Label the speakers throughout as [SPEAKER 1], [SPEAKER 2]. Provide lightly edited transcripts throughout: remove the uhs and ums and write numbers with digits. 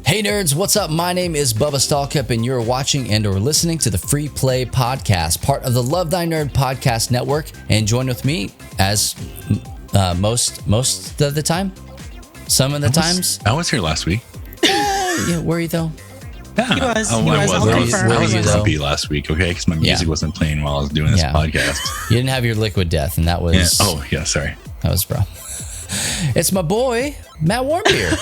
[SPEAKER 1] Hey nerds, what's up? My name is Bubba Stallcup and you're watching and or listening to the Free Play Podcast, part of the Love Thy Nerd Podcast Network. And join with me as most of the time. Some of the times.
[SPEAKER 2] I was here last week.
[SPEAKER 1] Yeah, were you though?
[SPEAKER 3] Yeah, he was.
[SPEAKER 2] I was grumpy last week, okay? Because my music wasn't playing while I was doing this podcast.
[SPEAKER 1] You didn't have your liquid death, and that was...
[SPEAKER 2] Yeah. Oh, yeah, sorry.
[SPEAKER 1] That was rough. It's my boy, Matt Warmbier.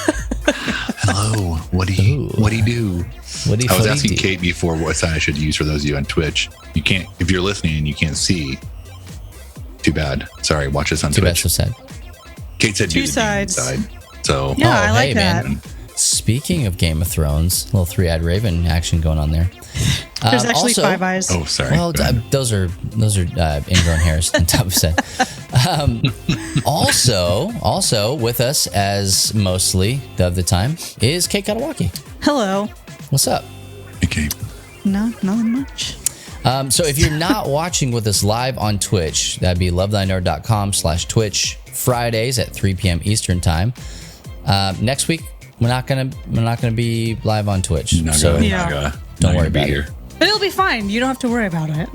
[SPEAKER 2] Hello. What do you do? I was asking
[SPEAKER 1] do?
[SPEAKER 2] Kate before what side I should use for those of you on Twitch. You can't, if you're listening and you can't see, too bad. Sorry, watch us on
[SPEAKER 1] Too
[SPEAKER 2] Twitch.
[SPEAKER 1] Too bad, so sad.
[SPEAKER 2] Kate said
[SPEAKER 3] two
[SPEAKER 2] do the
[SPEAKER 3] sides.
[SPEAKER 2] side. So,
[SPEAKER 3] yeah, I like that.
[SPEAKER 1] Man. Speaking of Game of Thrones, little three-eyed raven action going on there.
[SPEAKER 3] There's actually
[SPEAKER 1] also,
[SPEAKER 3] 5 eyes.
[SPEAKER 2] Oh, sorry.
[SPEAKER 1] Well, those are ingrown hairs on top of his head. Also with us as mostly of the time is Kate Katawaki.
[SPEAKER 3] Hello.
[SPEAKER 1] What's up?
[SPEAKER 2] Hey, Kate.
[SPEAKER 3] Not much.
[SPEAKER 1] So if you're not watching with us live on Twitch, that'd be lovethynerd.com/Twitch Fridays at 3 p.m. Eastern time. Next week we're not gonna be live on Twitch, don't worry about it.
[SPEAKER 3] But it'll be fine. You don't have to worry about it.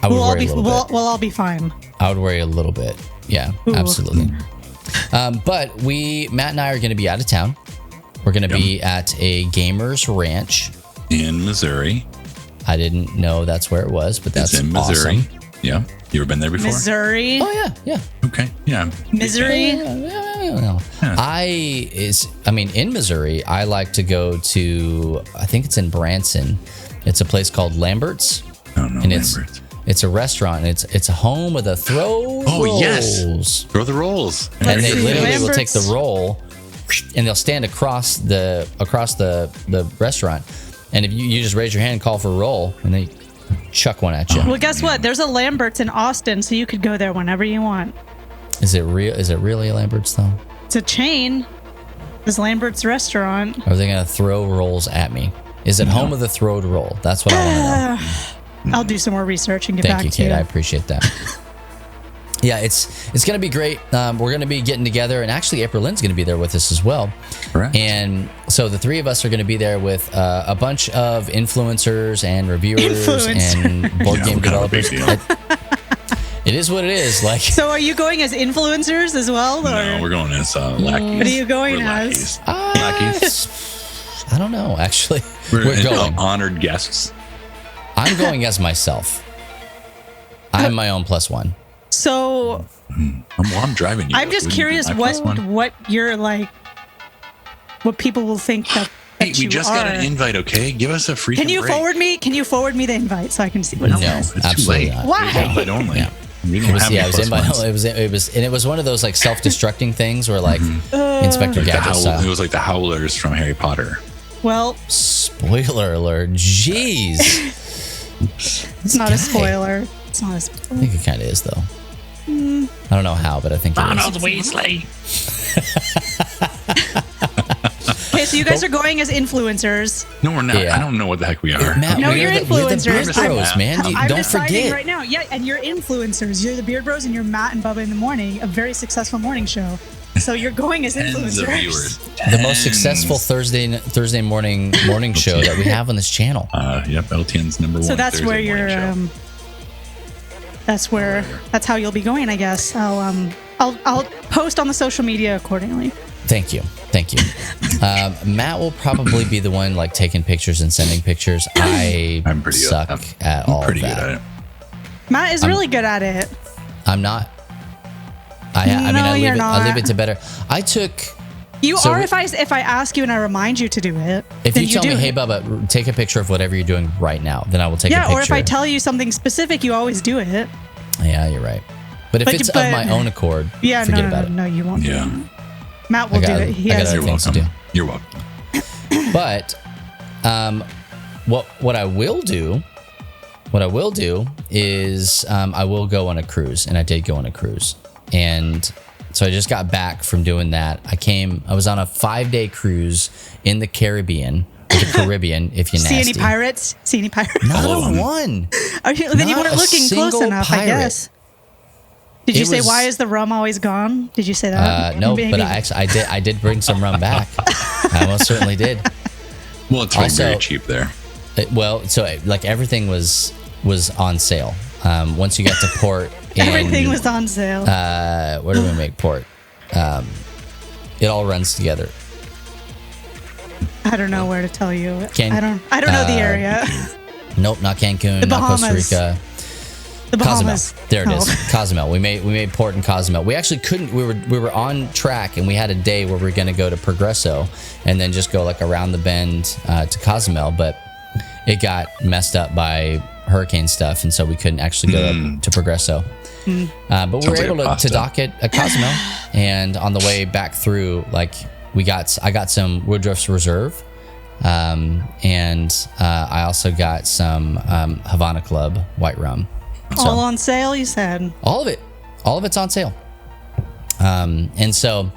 [SPEAKER 1] We'll
[SPEAKER 3] all be fine.
[SPEAKER 1] I would worry a little bit. Yeah,
[SPEAKER 3] Ooh.
[SPEAKER 1] absolutely. But Matt and I are going to be out of town. We're going to be at a gamer's ranch
[SPEAKER 2] in Missouri.
[SPEAKER 1] I didn't know that's where it was, but that's
[SPEAKER 2] in Missouri.
[SPEAKER 1] Awesome.
[SPEAKER 2] Yeah. You ever been there before?
[SPEAKER 3] Missouri.
[SPEAKER 1] Oh yeah.
[SPEAKER 2] Okay. Yeah.
[SPEAKER 3] Missouri.
[SPEAKER 1] In Missouri, I like to go to, I think it's in Branson. It's a place called Lambert's.
[SPEAKER 2] Oh no,
[SPEAKER 1] and
[SPEAKER 2] Lambert's.
[SPEAKER 1] It's a restaurant. And it's a home of the rolls.
[SPEAKER 2] Yes. Throw the rolls.
[SPEAKER 1] And they literally will take the roll and they'll stand across the restaurant. And if you just raise your hand and call for a roll, and they chuck one at you.
[SPEAKER 3] Well, guess what? There's a Lambert's in Austin, so you could go there whenever you want.
[SPEAKER 1] Is it real? Is it really a Lambert's though?
[SPEAKER 3] It's a chain. This Lambert's restaurant.
[SPEAKER 1] Or are they going to throw rolls at me? Is it home of the throwed roll? That's what I want to know.
[SPEAKER 3] I'll do some more research and get back to you.
[SPEAKER 1] Thank you, Kate. I appreciate that. Yeah, it's going to be great. We're going to be getting together, and actually April Lynn's going to be there with us as well.
[SPEAKER 2] Correct.
[SPEAKER 1] And so the three of us are going to be there with a bunch of influencers and reviewers and board game developers. It is what it is. Like.
[SPEAKER 3] So are you going as influencers as well?
[SPEAKER 2] No, we're going as lackeys.
[SPEAKER 3] What are you going as?
[SPEAKER 2] Lackeys.
[SPEAKER 1] I don't know, actually.
[SPEAKER 2] We're going. Honored guests.
[SPEAKER 1] I'm going as myself. I'm my own +1.
[SPEAKER 3] So
[SPEAKER 2] I'm driving you.
[SPEAKER 3] I'm just curious what you're like, what people will think that
[SPEAKER 2] Hey, we just got an invite, okay? Give us a free.
[SPEAKER 3] Can you forward me the invite so I can see what it says?
[SPEAKER 2] It's absolutely
[SPEAKER 1] too late.
[SPEAKER 2] Not.
[SPEAKER 3] Why?
[SPEAKER 2] Invite only. Yeah.
[SPEAKER 1] It was and it was one of those like self-destructing things where like Inspector Gadget style.
[SPEAKER 2] It was like the Howlers from Harry Potter.
[SPEAKER 3] Well,
[SPEAKER 1] spoiler alert. Jeez.
[SPEAKER 3] It's not a spoiler. It's not a spoiler.
[SPEAKER 1] I think it kind of is though. I don't know how, but I think
[SPEAKER 2] Ronald
[SPEAKER 1] it is.
[SPEAKER 2] Weasley.
[SPEAKER 3] Okay, so you guys are going as influencers.
[SPEAKER 2] No, we're not. Yeah. I don't know what the heck we are.
[SPEAKER 1] Matt,
[SPEAKER 3] no, you're influencers.
[SPEAKER 1] We're the Beard Bros, man.
[SPEAKER 3] I'm
[SPEAKER 1] don't
[SPEAKER 3] deciding
[SPEAKER 1] forget.
[SPEAKER 3] right now. Yeah, and you're influencers. You're the Beard Bros, and you're Matt and Bubba in the Morning, a very successful morning show. So you're going as influencers.
[SPEAKER 1] The most successful Thursday morning show that we have on this channel.
[SPEAKER 2] Yep, LTN's number 1.
[SPEAKER 3] So that's
[SPEAKER 2] Thursday
[SPEAKER 3] where you're. That's how you'll be going, I guess. I'll post on the social media accordingly.
[SPEAKER 1] Thank you. Matt will probably be the one like taking pictures and sending pictures. I'm pretty suck at all
[SPEAKER 2] pretty
[SPEAKER 1] of that.
[SPEAKER 2] good at it.
[SPEAKER 3] Matt is really good at it.
[SPEAKER 1] I'm not. I leave it to better.
[SPEAKER 3] You are if I ask you and I remind you to do it.
[SPEAKER 1] If you tell me, hey Bubba, take a picture of whatever you're doing right now, then I will take a picture.
[SPEAKER 3] Yeah, or if I tell you something specific, you always do it.
[SPEAKER 1] Yeah, you're right. But if it's of my own accord, forget about it.
[SPEAKER 3] No, you won't.
[SPEAKER 2] Yeah.
[SPEAKER 3] Do it. Matt will do it. He has
[SPEAKER 1] other things to do.
[SPEAKER 2] You're welcome.
[SPEAKER 1] But what I will do is I will go on a cruise, and I did go on a cruise. And so I just got back from doing that. I was on a 5-day cruise in the Caribbean, if you're nasty.
[SPEAKER 3] See any pirates? Not
[SPEAKER 1] a one.
[SPEAKER 3] Then you weren't looking close enough, I guess. Did you say, why is the rum always gone? Did you say that?
[SPEAKER 1] No, but I did bring some rum back. I most certainly did.
[SPEAKER 2] Well, it's also very cheap there.
[SPEAKER 1] Like everything was on sale. Once you got to port,
[SPEAKER 3] everything was on sale.
[SPEAKER 1] Where do we make port? It all runs together.
[SPEAKER 3] I don't know where to tell you. I don't know the area.
[SPEAKER 1] Nope, not Cancun,
[SPEAKER 3] the
[SPEAKER 1] not
[SPEAKER 3] Bahamas.
[SPEAKER 1] Costa Rica.
[SPEAKER 3] The Bahamas.
[SPEAKER 1] Cozumel. There it is. Cozumel. We made port in Cozumel. We actually couldn't. We were on track, and we had a day where we were going to go to Progreso, and then just go like around the bend to Cozumel, but it got messed up by hurricane stuff, and so we couldn't actually go up to Progreso. But we were able to dock it at Cozumel, and on the way back through, like I got some Woodruff's Reserve, and I also got some Havana Club white rum.
[SPEAKER 3] All on sale, you said?
[SPEAKER 1] All of it. All of it's on sale. And so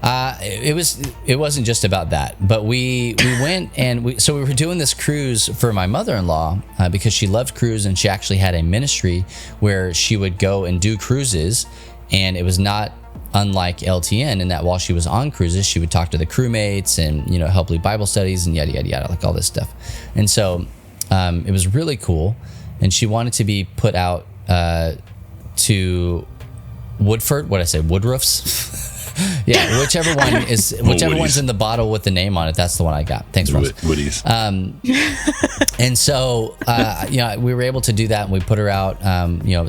[SPEAKER 1] it wasn't just about that, but we went and we were doing this cruise for my mother-in-law because she loved cruise, and she actually had a ministry where she would go and do cruises, and it was not unlike LTN in that while she was on cruises, she would talk to the crewmates and, help lead Bible studies and yada, yada, yada, like all this stuff. And so it was really cool. And she wanted to be put out to Woodford. What did I say? Woodruff's? Yeah, whichever one's in the bottle with the name on it. That's the one I got. Thanks, Ross.
[SPEAKER 2] Woody's.
[SPEAKER 1] And so, we were able to do that, and we put her out.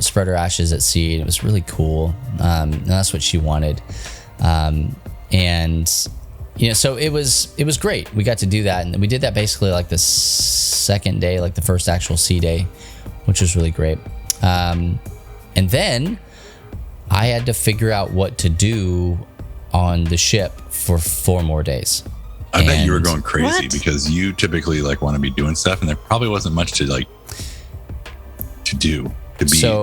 [SPEAKER 1] Spread her ashes at sea, and it was really cool. And that's what she wanted. So it was great. We got to do that, and we did that basically like the second day, like the first actual sea day, which was really great. And then I had to figure out what to do on the ship for 4 more days.
[SPEAKER 2] I bet you were going crazy because you typically like want to be doing stuff, and there probably wasn't much to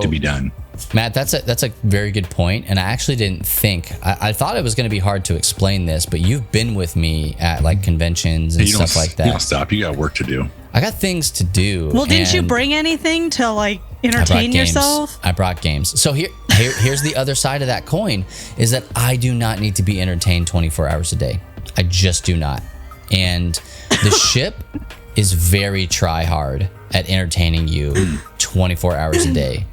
[SPEAKER 2] be done.
[SPEAKER 1] Matt, that's a very good point, and I actually didn't think. I thought it was going to be hard to explain this, but you've been with me at like conventions and stuff like that.
[SPEAKER 2] You don't stop. You got work to do.
[SPEAKER 1] I got things to do.
[SPEAKER 3] Well, didn't you bring anything to like entertain yourself?
[SPEAKER 1] I brought games. So here's the other side of that coin is that I do not need to be entertained 24 hours a day. I just do not. And the ship is very try hard at entertaining you 24 hours a day.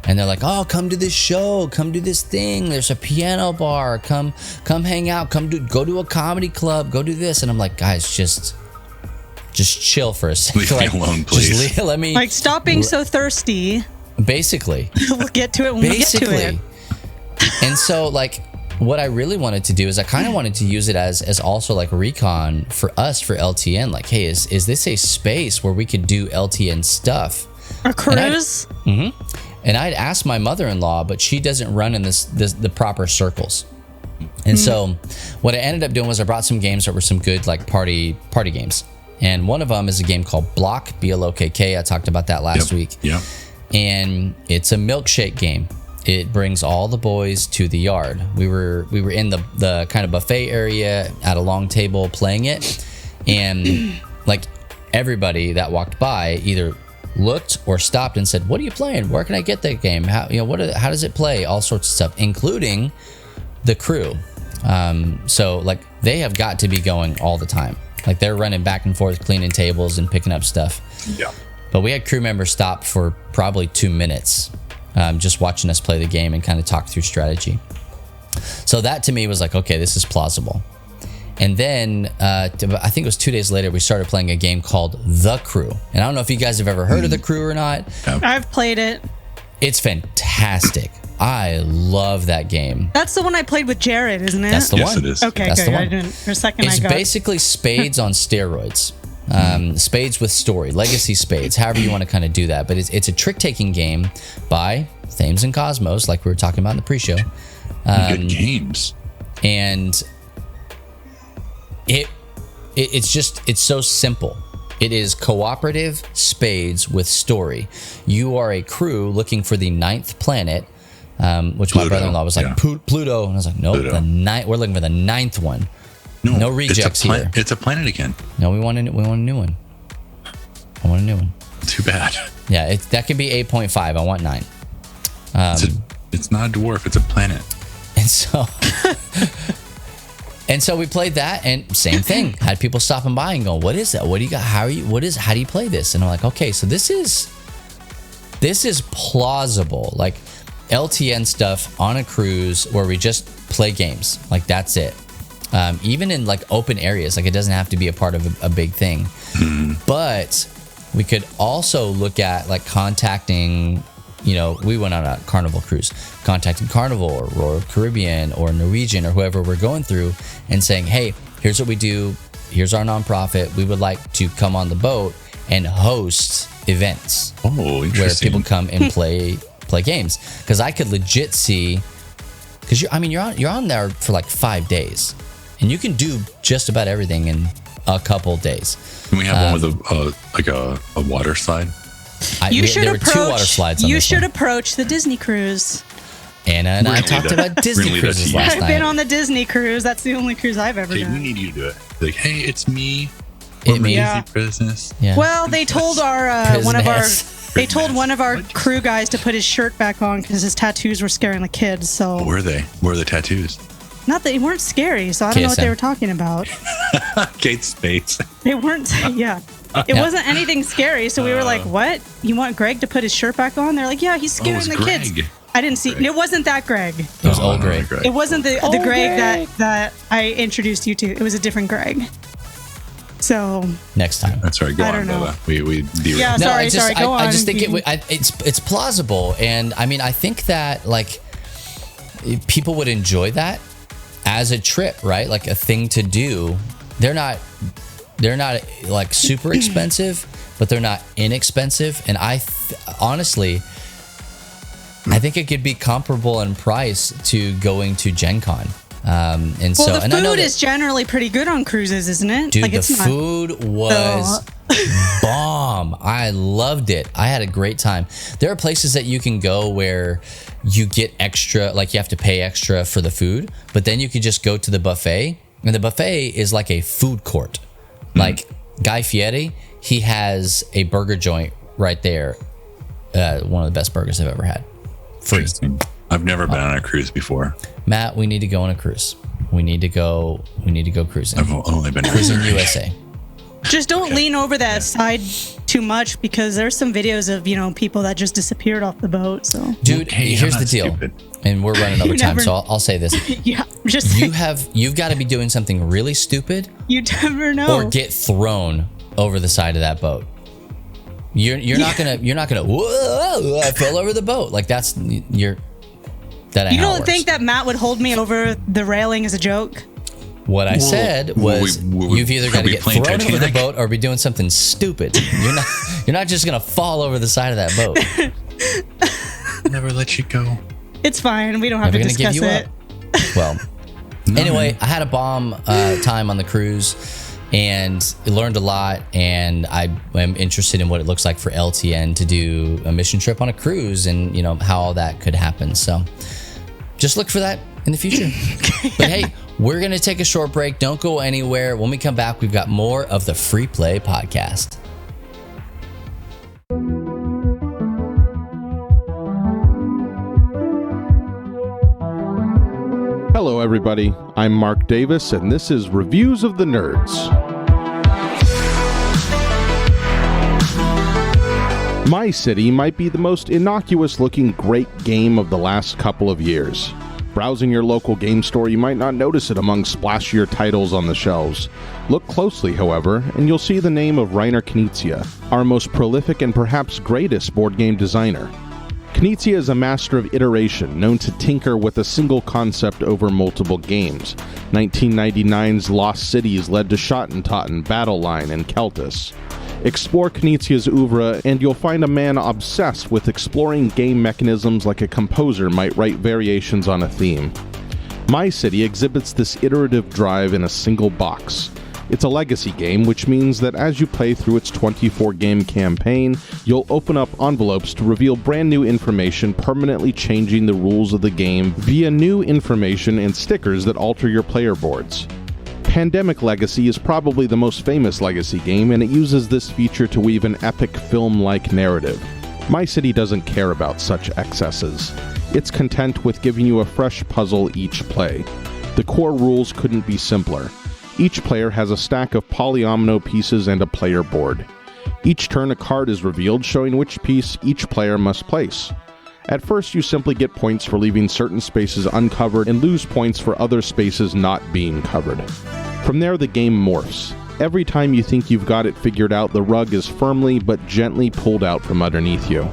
[SPEAKER 1] And they're like, oh, come to this show, come do this thing. There's a piano bar. Come hang out. Go to a comedy club. Go do this. And I'm like, guys, just chill for a second.
[SPEAKER 2] Leave me alone, please.
[SPEAKER 3] Let me stop being so thirsty.
[SPEAKER 1] Basically.
[SPEAKER 3] We'll get to it when we get to it.
[SPEAKER 1] And so what I really wanted to do is I kind of wanted to use it as also like recon for us for LTN. Like, hey, is this a space where we could do LTN stuff?
[SPEAKER 3] A cruise?
[SPEAKER 1] And I'd asked my mother-in-law, but she doesn't run in the proper circles. And so what I ended up doing was I brought some games that were some good like party games. And one of them is a game called Block, B-L-O-K-K. I talked about that last week.
[SPEAKER 2] Yeah.
[SPEAKER 1] And it's a milkshake game. It brings all the boys to the yard. We were in the kind of buffet area at a long table playing it. And like everybody that walked by either looked or stopped and said, what are you playing? Where can I get that game? How does it play? All sorts of stuff, including the crew. So like they have got to be going all the time. Like they're running back and forth, cleaning tables and picking up stuff.
[SPEAKER 2] Yeah.
[SPEAKER 1] But we had crew members stop for probably 2 minutes, just watching us play the game and kind of talk through strategy. So that to me was like, okay, this is plausible. And then I think it was 2 days later, we started playing a game called The Crew. And I don't know if you guys have ever heard of The Crew or not.
[SPEAKER 3] I've played it.
[SPEAKER 1] It's fantastic. I love that game.
[SPEAKER 3] That's the one I played with Jared, isn't it?
[SPEAKER 1] That's the one.
[SPEAKER 2] Yes, it is.
[SPEAKER 3] Okay,
[SPEAKER 1] that's
[SPEAKER 3] good.
[SPEAKER 1] The one.
[SPEAKER 3] For a second,
[SPEAKER 1] it's basically spades on steroids. Spades with story, legacy spades, however you want to kind of do that. But it's a trick-taking game by Thames and Cosmos, like we were talking about in the pre-show.
[SPEAKER 2] Good games.
[SPEAKER 1] And it's so simple. It is cooperative spades with story. You are a crew looking for the 9th planet, which Pluto, my brother-in-law was like, Pluto. And I was like, nope, Pluto. We're looking for the 9th one. No rejects here.
[SPEAKER 2] It's a planet again.
[SPEAKER 1] No, we want a new one. I want a new one.
[SPEAKER 2] Too bad.
[SPEAKER 1] Yeah, that could be 8.5. I want 9.
[SPEAKER 2] Is It's not a dwarf. It's a planet.
[SPEAKER 1] And so we played that, and same thing. Had people stopping by and going, "What is that? What do you got? How do you play this?" And I'm like, "Okay, so this is plausible, like LTN stuff on a cruise where we just play games, like that's it. Even in like open areas, like it doesn't have to be a part of a big thing, but we could also look at like contacting." We went on a Carnival cruise, contacting Carnival or Royal Caribbean or Norwegian or whoever we're going through and saying, hey, here's what we do. Here's our nonprofit. We would like to come on the boat and host events where people come and play games. Because I could legit see, because you're on there for like 5 days and you can do just about everything in a couple days.
[SPEAKER 2] Can we have one with a water slide?
[SPEAKER 1] There were 2 water slides on
[SPEAKER 3] You
[SPEAKER 1] this
[SPEAKER 3] should
[SPEAKER 1] one.
[SPEAKER 3] approach the Disney cruise.
[SPEAKER 1] Anna and I talked about Disney cruises last night.
[SPEAKER 3] I've been on the Disney cruise. That's the only cruise I've ever done.
[SPEAKER 2] We need you to do it. Like, hey, it's me.
[SPEAKER 1] Yeah.
[SPEAKER 2] Business.
[SPEAKER 1] Yeah.
[SPEAKER 3] Well, they told one of our crew guys to put his shirt back on because his tattoos were scaring the kids. So
[SPEAKER 2] were they? Where are the tattoos?
[SPEAKER 3] Not that they weren't scary, so I don't know what they were talking about.
[SPEAKER 2] Kate Space.
[SPEAKER 3] They weren't. Yeah. It wasn't anything scary, so we were like, what? You want Greg to put his shirt back on? They're like, yeah, he's scaring the kids. I didn't see. It wasn't that Greg.
[SPEAKER 1] It was old Greg.
[SPEAKER 3] It wasn't the Greg that I introduced you to. It was a different Greg. So
[SPEAKER 1] next time.
[SPEAKER 2] That's right. Go on, Bella. We
[SPEAKER 3] yeah, sorry. Go on.
[SPEAKER 1] I just think it's plausible, and I mean, I think that like people would enjoy that as a trip, right? Like a thing to do. They're not like super expensive, but they're not inexpensive. And honestly, I think it could be comparable in price to going to Gen Con. The food is generally pretty good on cruises, isn't it? Dude, the food was bomb. I loved it. I had a great time. There are places that you can go where you get extra, like you have to pay extra for the food, but then you can just go to the buffet. And the buffet is like a food court. Like Guy Fieri, he has a burger joint right there. One of the best burgers I've ever had. Free.
[SPEAKER 2] I've never been on a cruise before.
[SPEAKER 1] Matt, we need to go on a cruise. We need to go cruising.
[SPEAKER 2] I've only been
[SPEAKER 1] cruising USA.
[SPEAKER 3] Just don't lean over that side too much because there's some videos of people that just disappeared off the boat. So,
[SPEAKER 1] dude, here's the deal, and we're running over time, so I'll say this.
[SPEAKER 3] Yeah,
[SPEAKER 1] you've got to be doing something really stupid.
[SPEAKER 3] You never know,
[SPEAKER 1] or get thrown over the side of that boat. You're not gonna. Whoa! I fell over the boat. Like that ain't
[SPEAKER 3] you don't think that Matt would hold me over the railing as a joke?
[SPEAKER 1] What I said was, you've either got to get thrown over the boat or be doing something stupid. You're not just gonna fall over the side of that boat.
[SPEAKER 2] Never let you go.
[SPEAKER 3] It's fine. We don't have to discuss it.
[SPEAKER 1] Well, anyway, I had a bomb time on the cruise and learned a lot. And I am interested in what it looks like for LTN to do a mission trip on a cruise, and how all that could happen. So, just look for that in the future. But hey, we're going to take a short break. Don't go anywhere. When we come back, we've got more of the Free Play Podcast.
[SPEAKER 4] Hello, everybody. I'm Mark Davis, and this is Reviews of the Nerds. My City might be the most innocuous-looking great game of the last couple of years. Browsing your local game store, you might not notice it among splashier titles on the shelves. Look closely, however, and you'll see the name of Reiner Knizia, our most prolific and perhaps greatest board game designer. Knizia is a master of iteration, known to tinker with a single concept over multiple games. 1999's Lost Cities led to Schottentotten, Battle Line, and Keltis. Explore Knizia's oeuvre, and you'll find a man obsessed with exploring game mechanisms like a composer might write variations on a theme. My City exhibits this iterative drive in a single box. It's a legacy game, which means that as you play through its 24-game campaign, you'll open up envelopes to reveal brand new information, permanently changing the rules of the game via new information and stickers that alter your player boards. Pandemic Legacy is probably the most famous Legacy game, and it uses this feature to weave an epic film-like narrative. My City doesn't care about such excesses. It's content with giving you a fresh puzzle each play. The core rules couldn't be simpler. Each player has a stack of polyomino pieces and a player board. Each turn a card is revealed showing which piece each player must place. At first, you simply get points for leaving certain spaces uncovered and lose points for other spaces not being covered. From there, the game morphs. Every time you think you've got it figured out, the rug is firmly but gently pulled out from underneath you.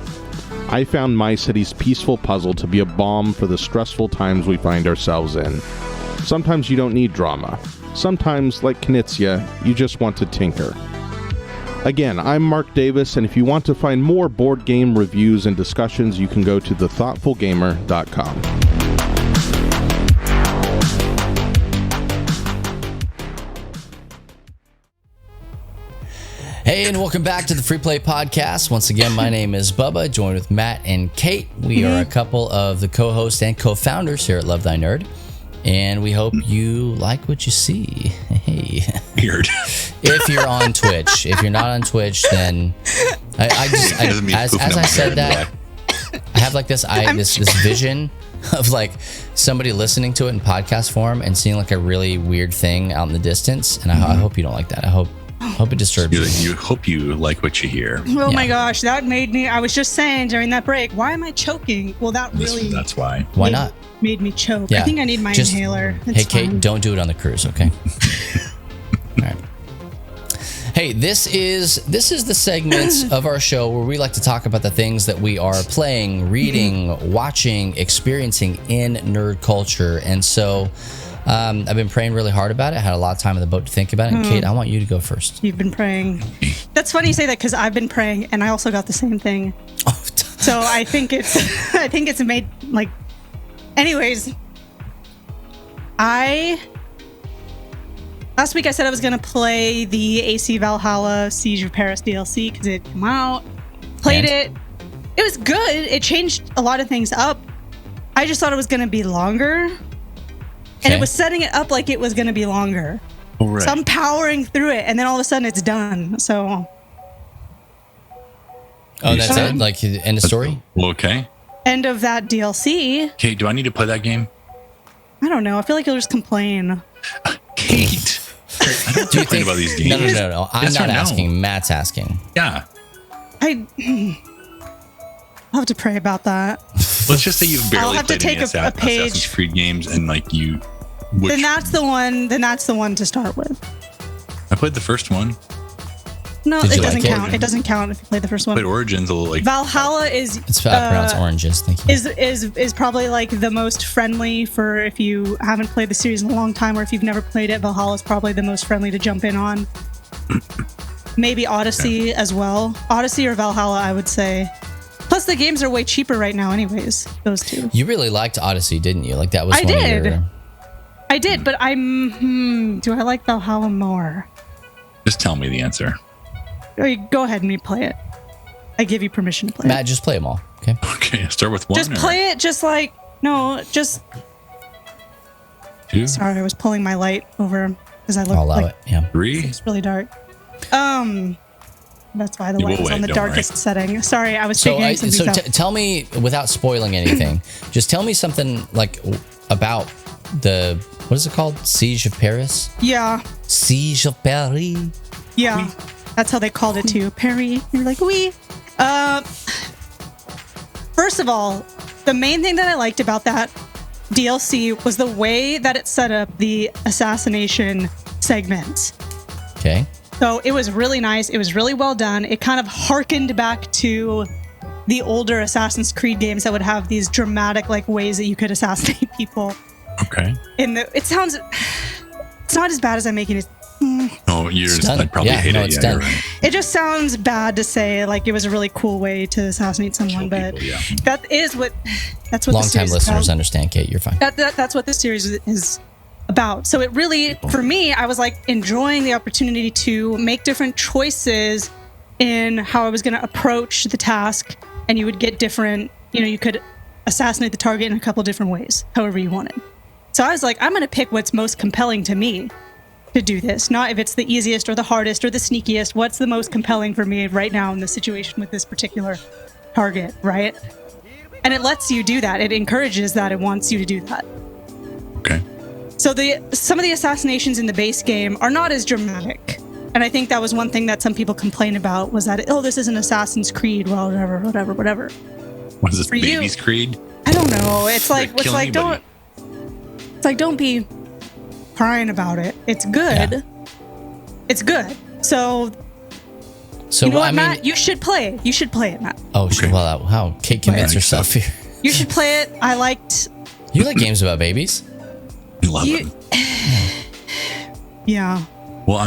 [SPEAKER 4] I found My City's peaceful puzzle to be a balm for the stressful times we find ourselves in. Sometimes you don't need drama. Sometimes, like Knizia, you just want to tinker. Again, I'm Mark Davis, and if you want to find more board game reviews and discussions, you can go to thethoughtfulgamer.com.
[SPEAKER 1] Hey, and welcome back to the Free Play Podcast. Once again, my name is Bubba, joined with Matt and Kate. We are a couple of the co-hosts and co-founders here at Love Thy Nerd, and we hope you like what you see. Hey.
[SPEAKER 2] Weird.
[SPEAKER 1] If you're on Twitch. If you're not on Twitch, then as I said that, I have like this vision of like somebody listening to it in podcast form and seeing like a really weird thing out in the distance, and I hope you don't like that. I hope it disturbs you.
[SPEAKER 2] You hope you like what you hear.
[SPEAKER 3] Oh my gosh, that made me. I was just saying during that break, why am I choking? Well, that's why.
[SPEAKER 1] Why not?
[SPEAKER 3] Made me choke.
[SPEAKER 1] Yeah.
[SPEAKER 3] I think I need my inhaler.
[SPEAKER 1] Hey, Kate, don't do it on the cruise, okay? All right. Hey, this is the segment of our show where we like to talk about the things that we are playing, reading, watching, experiencing in nerd culture. And so I've been praying really hard about it. I had a lot of time in the boat to think about it. And Kate, I want you to go first.
[SPEAKER 3] You've been praying. That's funny you say that because I've been praying and I also got the same thing. So I think it's made like. Anyways, last week I said I was going to play the AC Valhalla Siege of Paris DLC because it came out. Played it. It was good. It changed a lot of things up. I just thought it was going to be longer. Okay. And it was setting it up like it was going to be longer.
[SPEAKER 2] Oh, right.
[SPEAKER 3] So I'm powering through it and then all of a sudden it's done. So.
[SPEAKER 1] Oh, that's it? Like end of story?
[SPEAKER 2] Okay.
[SPEAKER 3] End of that DLC.
[SPEAKER 2] Kate, do I need to play that game?
[SPEAKER 3] I don't know. I feel like you'll just complain.
[SPEAKER 2] Kate. I don't complain about these games.
[SPEAKER 1] No. I'm not asking. Matt's asking.
[SPEAKER 2] Yeah.
[SPEAKER 3] I'll have to pray about that.
[SPEAKER 2] Let's just say you've barely
[SPEAKER 3] have to
[SPEAKER 2] played
[SPEAKER 3] take
[SPEAKER 2] any
[SPEAKER 3] a page.
[SPEAKER 2] Assassin's Creed games and like you...
[SPEAKER 3] Then that's the one. Then that's the one to start with.
[SPEAKER 2] I played the first one.
[SPEAKER 3] No, it doesn't count. It doesn't count if you play the first one.
[SPEAKER 2] Played Origins a little like
[SPEAKER 3] Valhalla is.
[SPEAKER 1] It's pronounced oranges. Thank you.
[SPEAKER 3] Is probably like the most friendly for if you haven't played the series in a long time, or if you've never played it. Valhalla is probably the most friendly to jump in on. Maybe Odyssey as well. Odyssey or Valhalla, I would say. Plus, the games are way cheaper right now, anyways. Those two.
[SPEAKER 1] You really liked Odyssey, didn't you? Like that was. I
[SPEAKER 3] did, but do I like Valhalla more?
[SPEAKER 2] Just tell me the answer.
[SPEAKER 3] Go ahead and play it. I give you permission to play
[SPEAKER 1] Matt, just play them all, okay?
[SPEAKER 2] Okay, start with one.
[SPEAKER 3] Just play it, just
[SPEAKER 2] two.
[SPEAKER 3] Sorry, I was pulling my light over because I look
[SPEAKER 1] I'll allow
[SPEAKER 3] like
[SPEAKER 1] it. Yeah.
[SPEAKER 2] Three.
[SPEAKER 3] It's really dark. That's why the light is on the darkest setting. Sorry, I was figuring something out.
[SPEAKER 1] Tell me, without spoiling anything, just tell me something like about the, what is it called? Siege of Paris?
[SPEAKER 3] Yeah.
[SPEAKER 1] Siege of Paris?
[SPEAKER 3] Yeah. That's how they called it too. Paris. You're like, oui. First of all, the main thing that I liked about that DLC was the way that it set up the assassination segments.
[SPEAKER 1] Okay.
[SPEAKER 3] So it was really nice. It was really well done. It kind of harkened back to the older Assassin's Creed games that would have these dramatic like ways that you could assassinate people.
[SPEAKER 2] Okay.
[SPEAKER 3] It's not as bad as I'm making it.
[SPEAKER 2] No, I'd probably hate it.
[SPEAKER 1] It's done.
[SPEAKER 2] Right.
[SPEAKER 3] It just sounds bad to say like it was a really cool way to assassinate someone, but that's what
[SPEAKER 1] long-time listeners understand. Kate, you're fine.
[SPEAKER 3] That's what this series is about. So it really, for me, I was like enjoying the opportunity to make different choices in how I was going to approach the task, and you would get different. You could assassinate the target in a couple different ways, however you wanted. So I was like, I'm going to pick what's most compelling to me to do this, not if it's the easiest or the hardest or the sneakiest. What's the most compelling for me right now in the situation with this particular target, right? And it lets you do that. It encourages that. It wants you to do that.
[SPEAKER 2] Okay.
[SPEAKER 3] So some of the assassinations in the base game are not as dramatic. And I think that was one thing that some people complain about was that, this is an Assassin's Creed. Well, whatever.
[SPEAKER 2] What is this,
[SPEAKER 3] For
[SPEAKER 2] Baby's Creed?
[SPEAKER 3] I don't know. It's like don't be crying about it. It's good.
[SPEAKER 1] Yeah.
[SPEAKER 3] It's good. So you know what, Matt? You should play it. You should play it, Matt.
[SPEAKER 1] Oh, okay. Well, how Kate convinced herself here.
[SPEAKER 3] You should play it. I liked.
[SPEAKER 1] You like games about babies?
[SPEAKER 2] I love them.
[SPEAKER 3] Yeah.
[SPEAKER 2] Well,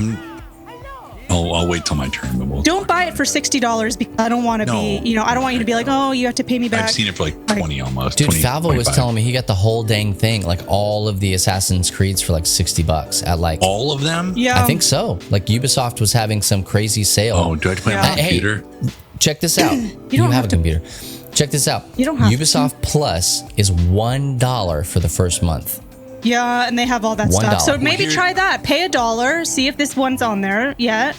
[SPEAKER 2] I'll wait till my turn, but
[SPEAKER 3] don't buy it for $60 because I don't want to be, I don't want you to be like, oh, you have to pay me back.
[SPEAKER 2] I've seen it for like 20 almost.
[SPEAKER 1] Dude,
[SPEAKER 2] 20,
[SPEAKER 1] Falvo
[SPEAKER 2] 25.
[SPEAKER 1] was telling me he got the whole dang thing, like all of the Assassin's Creeds for like $60 at like
[SPEAKER 2] all of them.
[SPEAKER 3] Yeah,
[SPEAKER 1] I think so. Like Ubisoft was having some crazy sale.
[SPEAKER 2] Oh, do I have to play on my computer?
[SPEAKER 1] Hey, check this out. you
[SPEAKER 3] don't
[SPEAKER 1] have
[SPEAKER 3] have
[SPEAKER 1] a computer. Check this out.
[SPEAKER 3] You don't have
[SPEAKER 1] Ubisoft Plus is $1 for the first month.
[SPEAKER 3] Yeah, and they have all that stuff. So maybe
[SPEAKER 2] Well,
[SPEAKER 3] try that. Pay $1. See if this one's on there yet.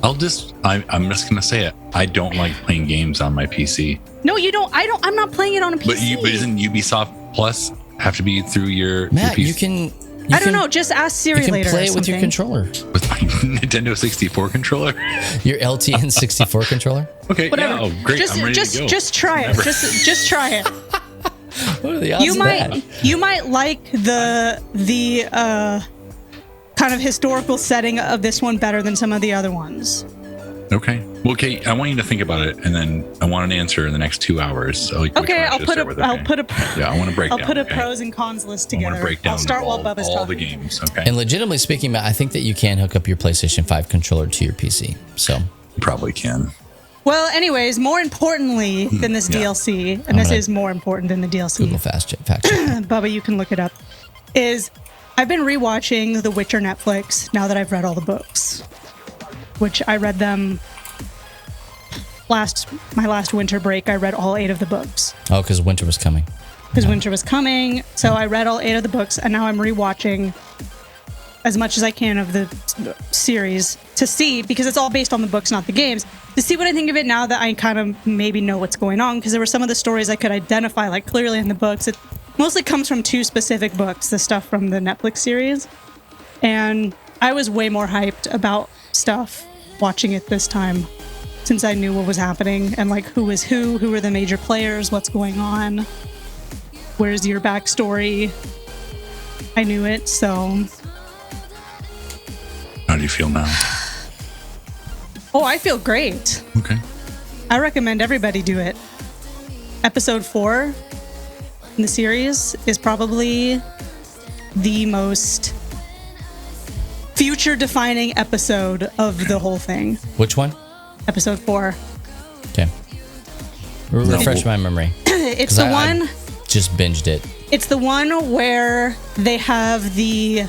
[SPEAKER 2] I'm just gonna say it. I don't like playing games on my PC.
[SPEAKER 3] No, you don't. I'm not playing it on a PC.
[SPEAKER 2] But isn't Ubisoft Plus have to be through your
[SPEAKER 1] Matt,
[SPEAKER 2] your PC?
[SPEAKER 1] you can.
[SPEAKER 3] I don't know. Just ask Siri
[SPEAKER 1] You can
[SPEAKER 3] later.
[SPEAKER 1] play
[SPEAKER 3] or
[SPEAKER 1] it with your
[SPEAKER 3] something.
[SPEAKER 1] controller.
[SPEAKER 2] With my Nintendo 64 controller.
[SPEAKER 1] Your LTN 64 controller.
[SPEAKER 2] Okay.
[SPEAKER 3] Whatever.
[SPEAKER 2] Yeah, oh, great. I'm ready to go.
[SPEAKER 3] Just try it. Just try it.
[SPEAKER 1] What are the odds
[SPEAKER 3] You
[SPEAKER 1] of
[SPEAKER 3] might
[SPEAKER 1] that?
[SPEAKER 3] you might like the kind of historical setting of this one better than some of the other ones.
[SPEAKER 2] Okay. Well, Kate, I want you to think about it, and then I want an answer in the next 2 hours. So
[SPEAKER 3] Okay, I'll put a
[SPEAKER 2] Yeah, I want to break
[SPEAKER 3] I'll
[SPEAKER 2] down.
[SPEAKER 3] put a
[SPEAKER 2] okay?
[SPEAKER 3] pros and cons list
[SPEAKER 2] I
[SPEAKER 3] together.
[SPEAKER 2] want to break down
[SPEAKER 3] I'll start while Bubba's
[SPEAKER 2] all
[SPEAKER 3] talking.
[SPEAKER 2] the games. Okay.
[SPEAKER 1] And legitimately speaking, Matt, I think that you can hook up your PlayStation 5 controller to your PC. So
[SPEAKER 2] You probably can.
[SPEAKER 3] Well, anyways, more importantly than this
[SPEAKER 2] Yeah.
[SPEAKER 3] DLC, and this
[SPEAKER 1] gonna
[SPEAKER 3] is more important than the DLC.
[SPEAKER 1] Google fact check.
[SPEAKER 3] Bubba, you can look it up. Is I've been rewatching The Witcher Netflix now that I've read all the books, which I read them my last winter break. I read all 8 of the books
[SPEAKER 1] Oh, because winter was coming.
[SPEAKER 3] because winter was coming. So I read all 8 of the books, and now I'm rewatching as much as I can of the series to see, because it's all based on the books, not the games, to see what I think of it now that I kind of maybe know what's going on, because there were some of the stories I could identify like clearly in the books. It mostly comes from 2 specific books, the stuff from the Netflix series, and I was way more hyped about stuff watching it this time since I knew what was happening and like who was who were the major players, what's going on, where's your backstory. I knew it, so
[SPEAKER 2] How do you feel now?
[SPEAKER 3] oh, I feel great.
[SPEAKER 2] Okay.
[SPEAKER 3] I recommend everybody do it. Episode 4 in the series is probably the most future-defining episode of the whole thing.
[SPEAKER 1] Which one?
[SPEAKER 3] Episode 4.
[SPEAKER 1] Okay. Refresh my memory.
[SPEAKER 3] It's the one.
[SPEAKER 1] Just binged it.
[SPEAKER 3] It's the one where they have the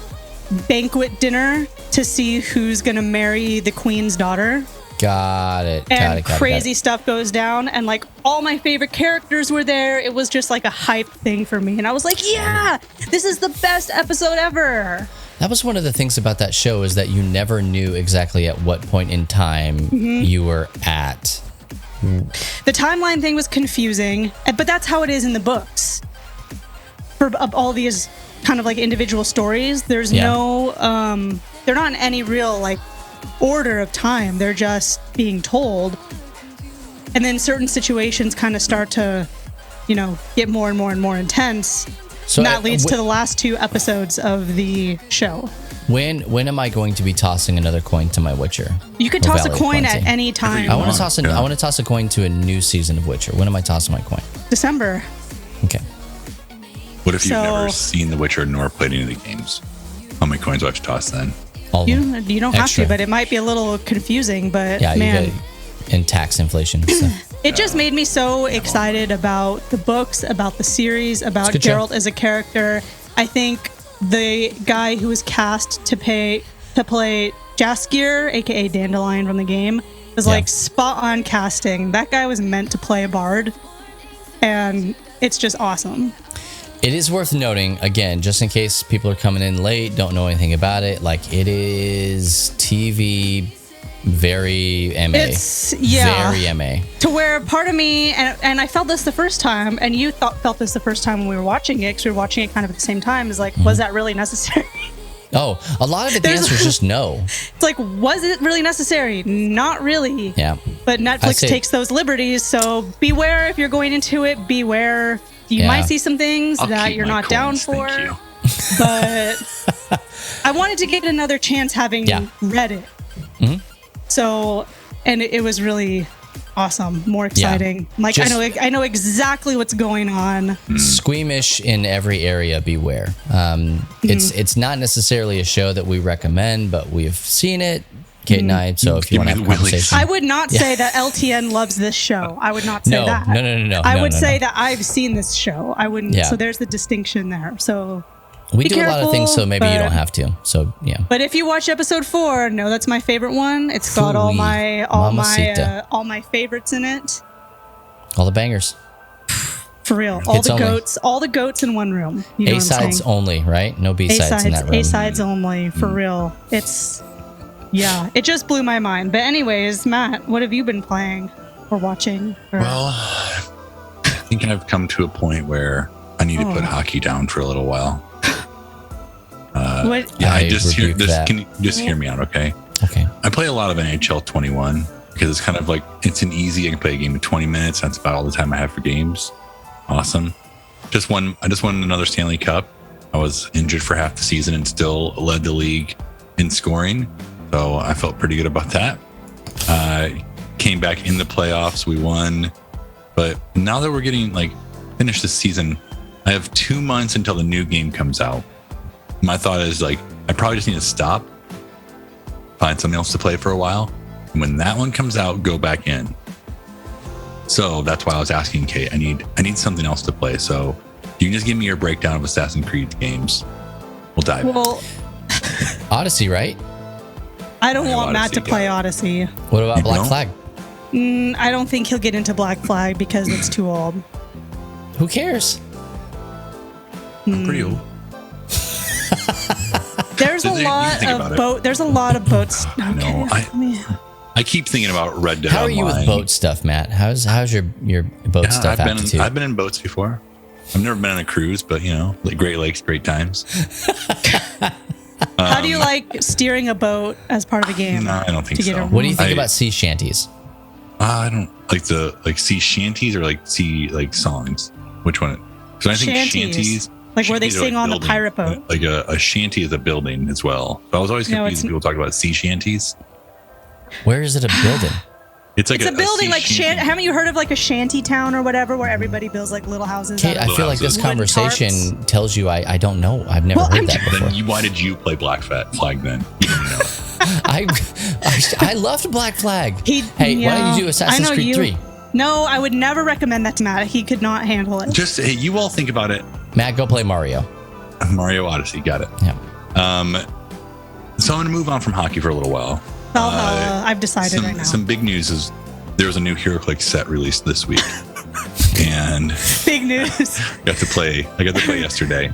[SPEAKER 3] banquet dinner to see who's gonna marry the queen's daughter.
[SPEAKER 1] Got it.
[SPEAKER 3] And
[SPEAKER 1] Got it.
[SPEAKER 3] crazy stuff goes down, and like all my favorite characters were there. It was just like a hype thing for me, and I was like, yeah, this is the best episode ever.
[SPEAKER 1] That was one of the things about that show, is that you never knew exactly at what point in time you were at.
[SPEAKER 3] The timeline thing was confusing, but that's how it is in the books. For all these kind of like individual stories, there's no, they're not in any real like order of time. They're just being told. And then certain situations kind of start to, get more and more and more intense.
[SPEAKER 1] So
[SPEAKER 3] And that leads to the last 2 episodes of the show.
[SPEAKER 1] When am I going to be tossing another coin to my Witcher?
[SPEAKER 3] You could
[SPEAKER 1] Or
[SPEAKER 3] toss a
[SPEAKER 1] Valor
[SPEAKER 3] coin
[SPEAKER 1] Quincy?
[SPEAKER 3] at any
[SPEAKER 2] you
[SPEAKER 3] time.
[SPEAKER 1] I want
[SPEAKER 2] want.
[SPEAKER 1] to toss
[SPEAKER 2] Yeah.
[SPEAKER 1] I want to toss a coin to a new season of Witcher. When am I tossing my coin?
[SPEAKER 3] December.
[SPEAKER 1] Okay.
[SPEAKER 2] What if you've
[SPEAKER 3] So-
[SPEAKER 2] never seen The Witcher nor played any of the games? How many coins do I have to toss then?
[SPEAKER 1] All of them.
[SPEAKER 3] You don't have
[SPEAKER 1] Extra.
[SPEAKER 3] to, but it might be a little confusing. But
[SPEAKER 1] Yeah,
[SPEAKER 3] man,
[SPEAKER 1] you get and tax inflation. So.
[SPEAKER 3] it just made me so excited about the books, about the series, about
[SPEAKER 1] It's a good show.
[SPEAKER 3] Geralt as a character. I think the guy who was cast to play Jaskier, aka Dandelion from the game, was
[SPEAKER 1] Yeah.
[SPEAKER 3] like spot on casting. That guy was meant to play a bard, and it's just awesome.
[SPEAKER 1] It is worth noting, again, just in case people are coming in late, don't know anything about it, like it is TV very MA.
[SPEAKER 3] It's
[SPEAKER 1] very MA.
[SPEAKER 3] To where part of me, and I felt this the first time, and you felt this the first time when we were watching it, because we were watching it kind of at the same time, is like, was that really necessary?
[SPEAKER 1] Oh, a lot of it, the answer is just no.
[SPEAKER 3] It's like, was it really necessary? Not really.
[SPEAKER 1] Yeah.
[SPEAKER 3] But Netflix takes those liberties, so beware if you're going into it. Beware. You might see some things that you're not down for.
[SPEAKER 2] Thank you.
[SPEAKER 3] But I wanted to give it another chance having read it.
[SPEAKER 1] Mm-hmm.
[SPEAKER 3] So, and it was really awesome, more exciting. Like, I know exactly what's going on.
[SPEAKER 1] Squeamish in every area, beware. It's not necessarily a show that we recommend, but we've seen it, Kate and I. So if you want to have a conversation,
[SPEAKER 3] I would not say that LTN loves this show. I would not say that.
[SPEAKER 1] No.
[SPEAKER 3] I would say that I've seen this show. I wouldn't. So there's the distinction there. So
[SPEAKER 1] we do a lot of things, so maybe you don't have to. So yeah.
[SPEAKER 3] But if you watch episode 4, no, that's my favorite one. It's got all my favorites in it.
[SPEAKER 1] All the bangers.
[SPEAKER 3] For real. All the goats in one room. You know
[SPEAKER 1] A-sides only, right? No B-sides in that room.
[SPEAKER 3] A-sides only, for real. It's, it just blew my mind. But anyways, Matt, what have you been playing or watching?
[SPEAKER 2] Well, I think I've come to a point where I need to put hockey down for a little while.
[SPEAKER 3] What?
[SPEAKER 2] Yeah, can you just hear me out, okay?
[SPEAKER 1] Okay.
[SPEAKER 2] I play a lot of NHL 21 because it's kind of like, it's an easy, I can play a game in 20 minutes. That's about all the time I have for games. Awesome. I just won another Stanley Cup. I was injured for half the season and still led the league in scoring. So I felt pretty good about that. Came back in the playoffs. We won. But now that we're getting finished this season, I have 2 months until the new game comes out. My thought is I probably just need to stop, find something else to play for a while. And when that one comes out, go back in. So that's why I was asking Kate, I need something else to play. So you can just give me your breakdown of Assassin's Creed games. We'll dive in.
[SPEAKER 1] Odyssey, right?
[SPEAKER 3] I don't want Matt to play Odyssey.
[SPEAKER 1] What about Black Flag?
[SPEAKER 3] I don't think he'll get into Black Flag because it's too old.
[SPEAKER 1] Who cares?
[SPEAKER 2] I'm pretty old.
[SPEAKER 3] There's a lot of boats.
[SPEAKER 2] No, I keep thinking about Red Dead.
[SPEAKER 1] How are you with boat stuff, Matt? How's your boat stuff aptitude?
[SPEAKER 2] I've been in boats before. I've never been on a cruise, but Great Lakes, great times.
[SPEAKER 3] How do you like steering a boat as part of a game?
[SPEAKER 2] No, I don't think so.
[SPEAKER 1] What do you think about sea shanties?
[SPEAKER 2] I don't like sea shanties or sea songs. Which one? Because I think shanties.
[SPEAKER 3] Like where they sing on the pirate boat.
[SPEAKER 2] Like a shanty is a building as well. So I was always confused when people talk about sea shanties.
[SPEAKER 1] Where is it a building?
[SPEAKER 2] It's a
[SPEAKER 3] building haven't you heard of a shanty town or whatever where everybody builds little houses?
[SPEAKER 1] Kate, I feel like this conversation tells you I don't know. I've never heard that before.
[SPEAKER 2] Then why did you play Black Flag then? You didn't know.
[SPEAKER 1] I loved Black Flag. Why don't you do Assassin's Creed 3?
[SPEAKER 3] No, I would never recommend that to Matt. He could not handle it.
[SPEAKER 2] Just you all think about it.
[SPEAKER 1] Matt, go play Mario.
[SPEAKER 2] Mario Odyssey, got it.
[SPEAKER 1] Yeah.
[SPEAKER 2] So I'm going to move on from hockey for a little while.
[SPEAKER 3] I've decided right now.
[SPEAKER 2] Some big news is there's a new HeroClix set released this week, and
[SPEAKER 3] big news.
[SPEAKER 2] I got to play yesterday,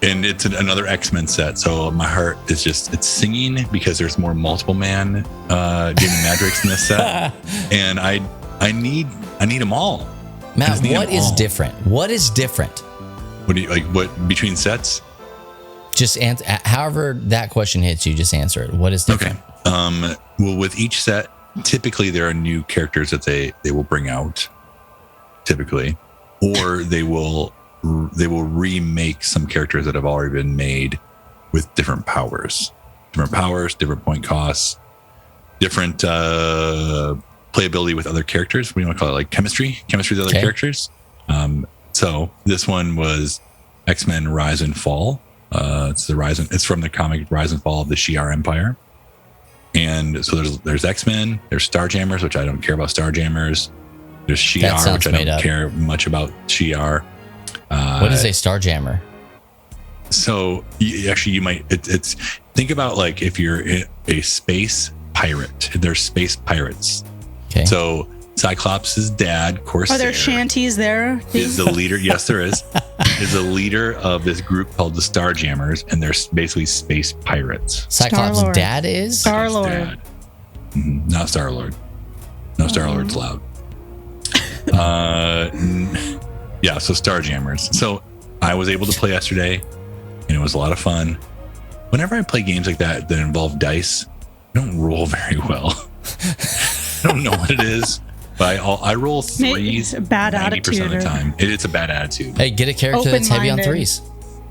[SPEAKER 2] and it's another X-Men set. So my heart is it's singing because there's more multiple man Jimi Madrix in this set, and I need them all.
[SPEAKER 1] Matt, what is different? What is different?
[SPEAKER 2] What do you what between sets?
[SPEAKER 1] Just answer. However that question hits you, just answer it. What is different?
[SPEAKER 2] Okay. Well, with each set, typically there are new characters that they will bring out, typically, or they will remake some characters that have already been made with different powers, different point costs, different playability with other characters. What do you want to call it? Chemistry with other characters. So this one was X-Men Rise and Fall. It's from the comic Rise and Fall of the Shi'ar Empire. And so there's X-Men, there's Starjammers, which I don't care about Starjammers. There's Shi'ar, which I don't care much about Shi'ar.
[SPEAKER 1] What is a Starjammer?
[SPEAKER 2] So you might it's think about if you're a space pirate. There's space pirates.
[SPEAKER 1] Okay.
[SPEAKER 2] So Cyclops' dad, Corsair.
[SPEAKER 3] Are there shanties there?
[SPEAKER 2] Is the leader? Yes, there is. Is the leader of this group called the Starjammers, and they're basically space pirates.
[SPEAKER 1] Cyclops' dad is
[SPEAKER 3] Star-Lord.
[SPEAKER 2] Not Star Lord. No, Star Lord's loud. Yeah, so Starjammers. So I was able to play yesterday, and it was a lot of fun. Whenever I play games like that involve dice, I don't roll very well. I don't know what it is, but I roll threes
[SPEAKER 3] bad
[SPEAKER 2] 90%
[SPEAKER 3] attitude
[SPEAKER 2] of the time. It's a bad attitude.
[SPEAKER 1] Hey, get a character that's heavy on threes.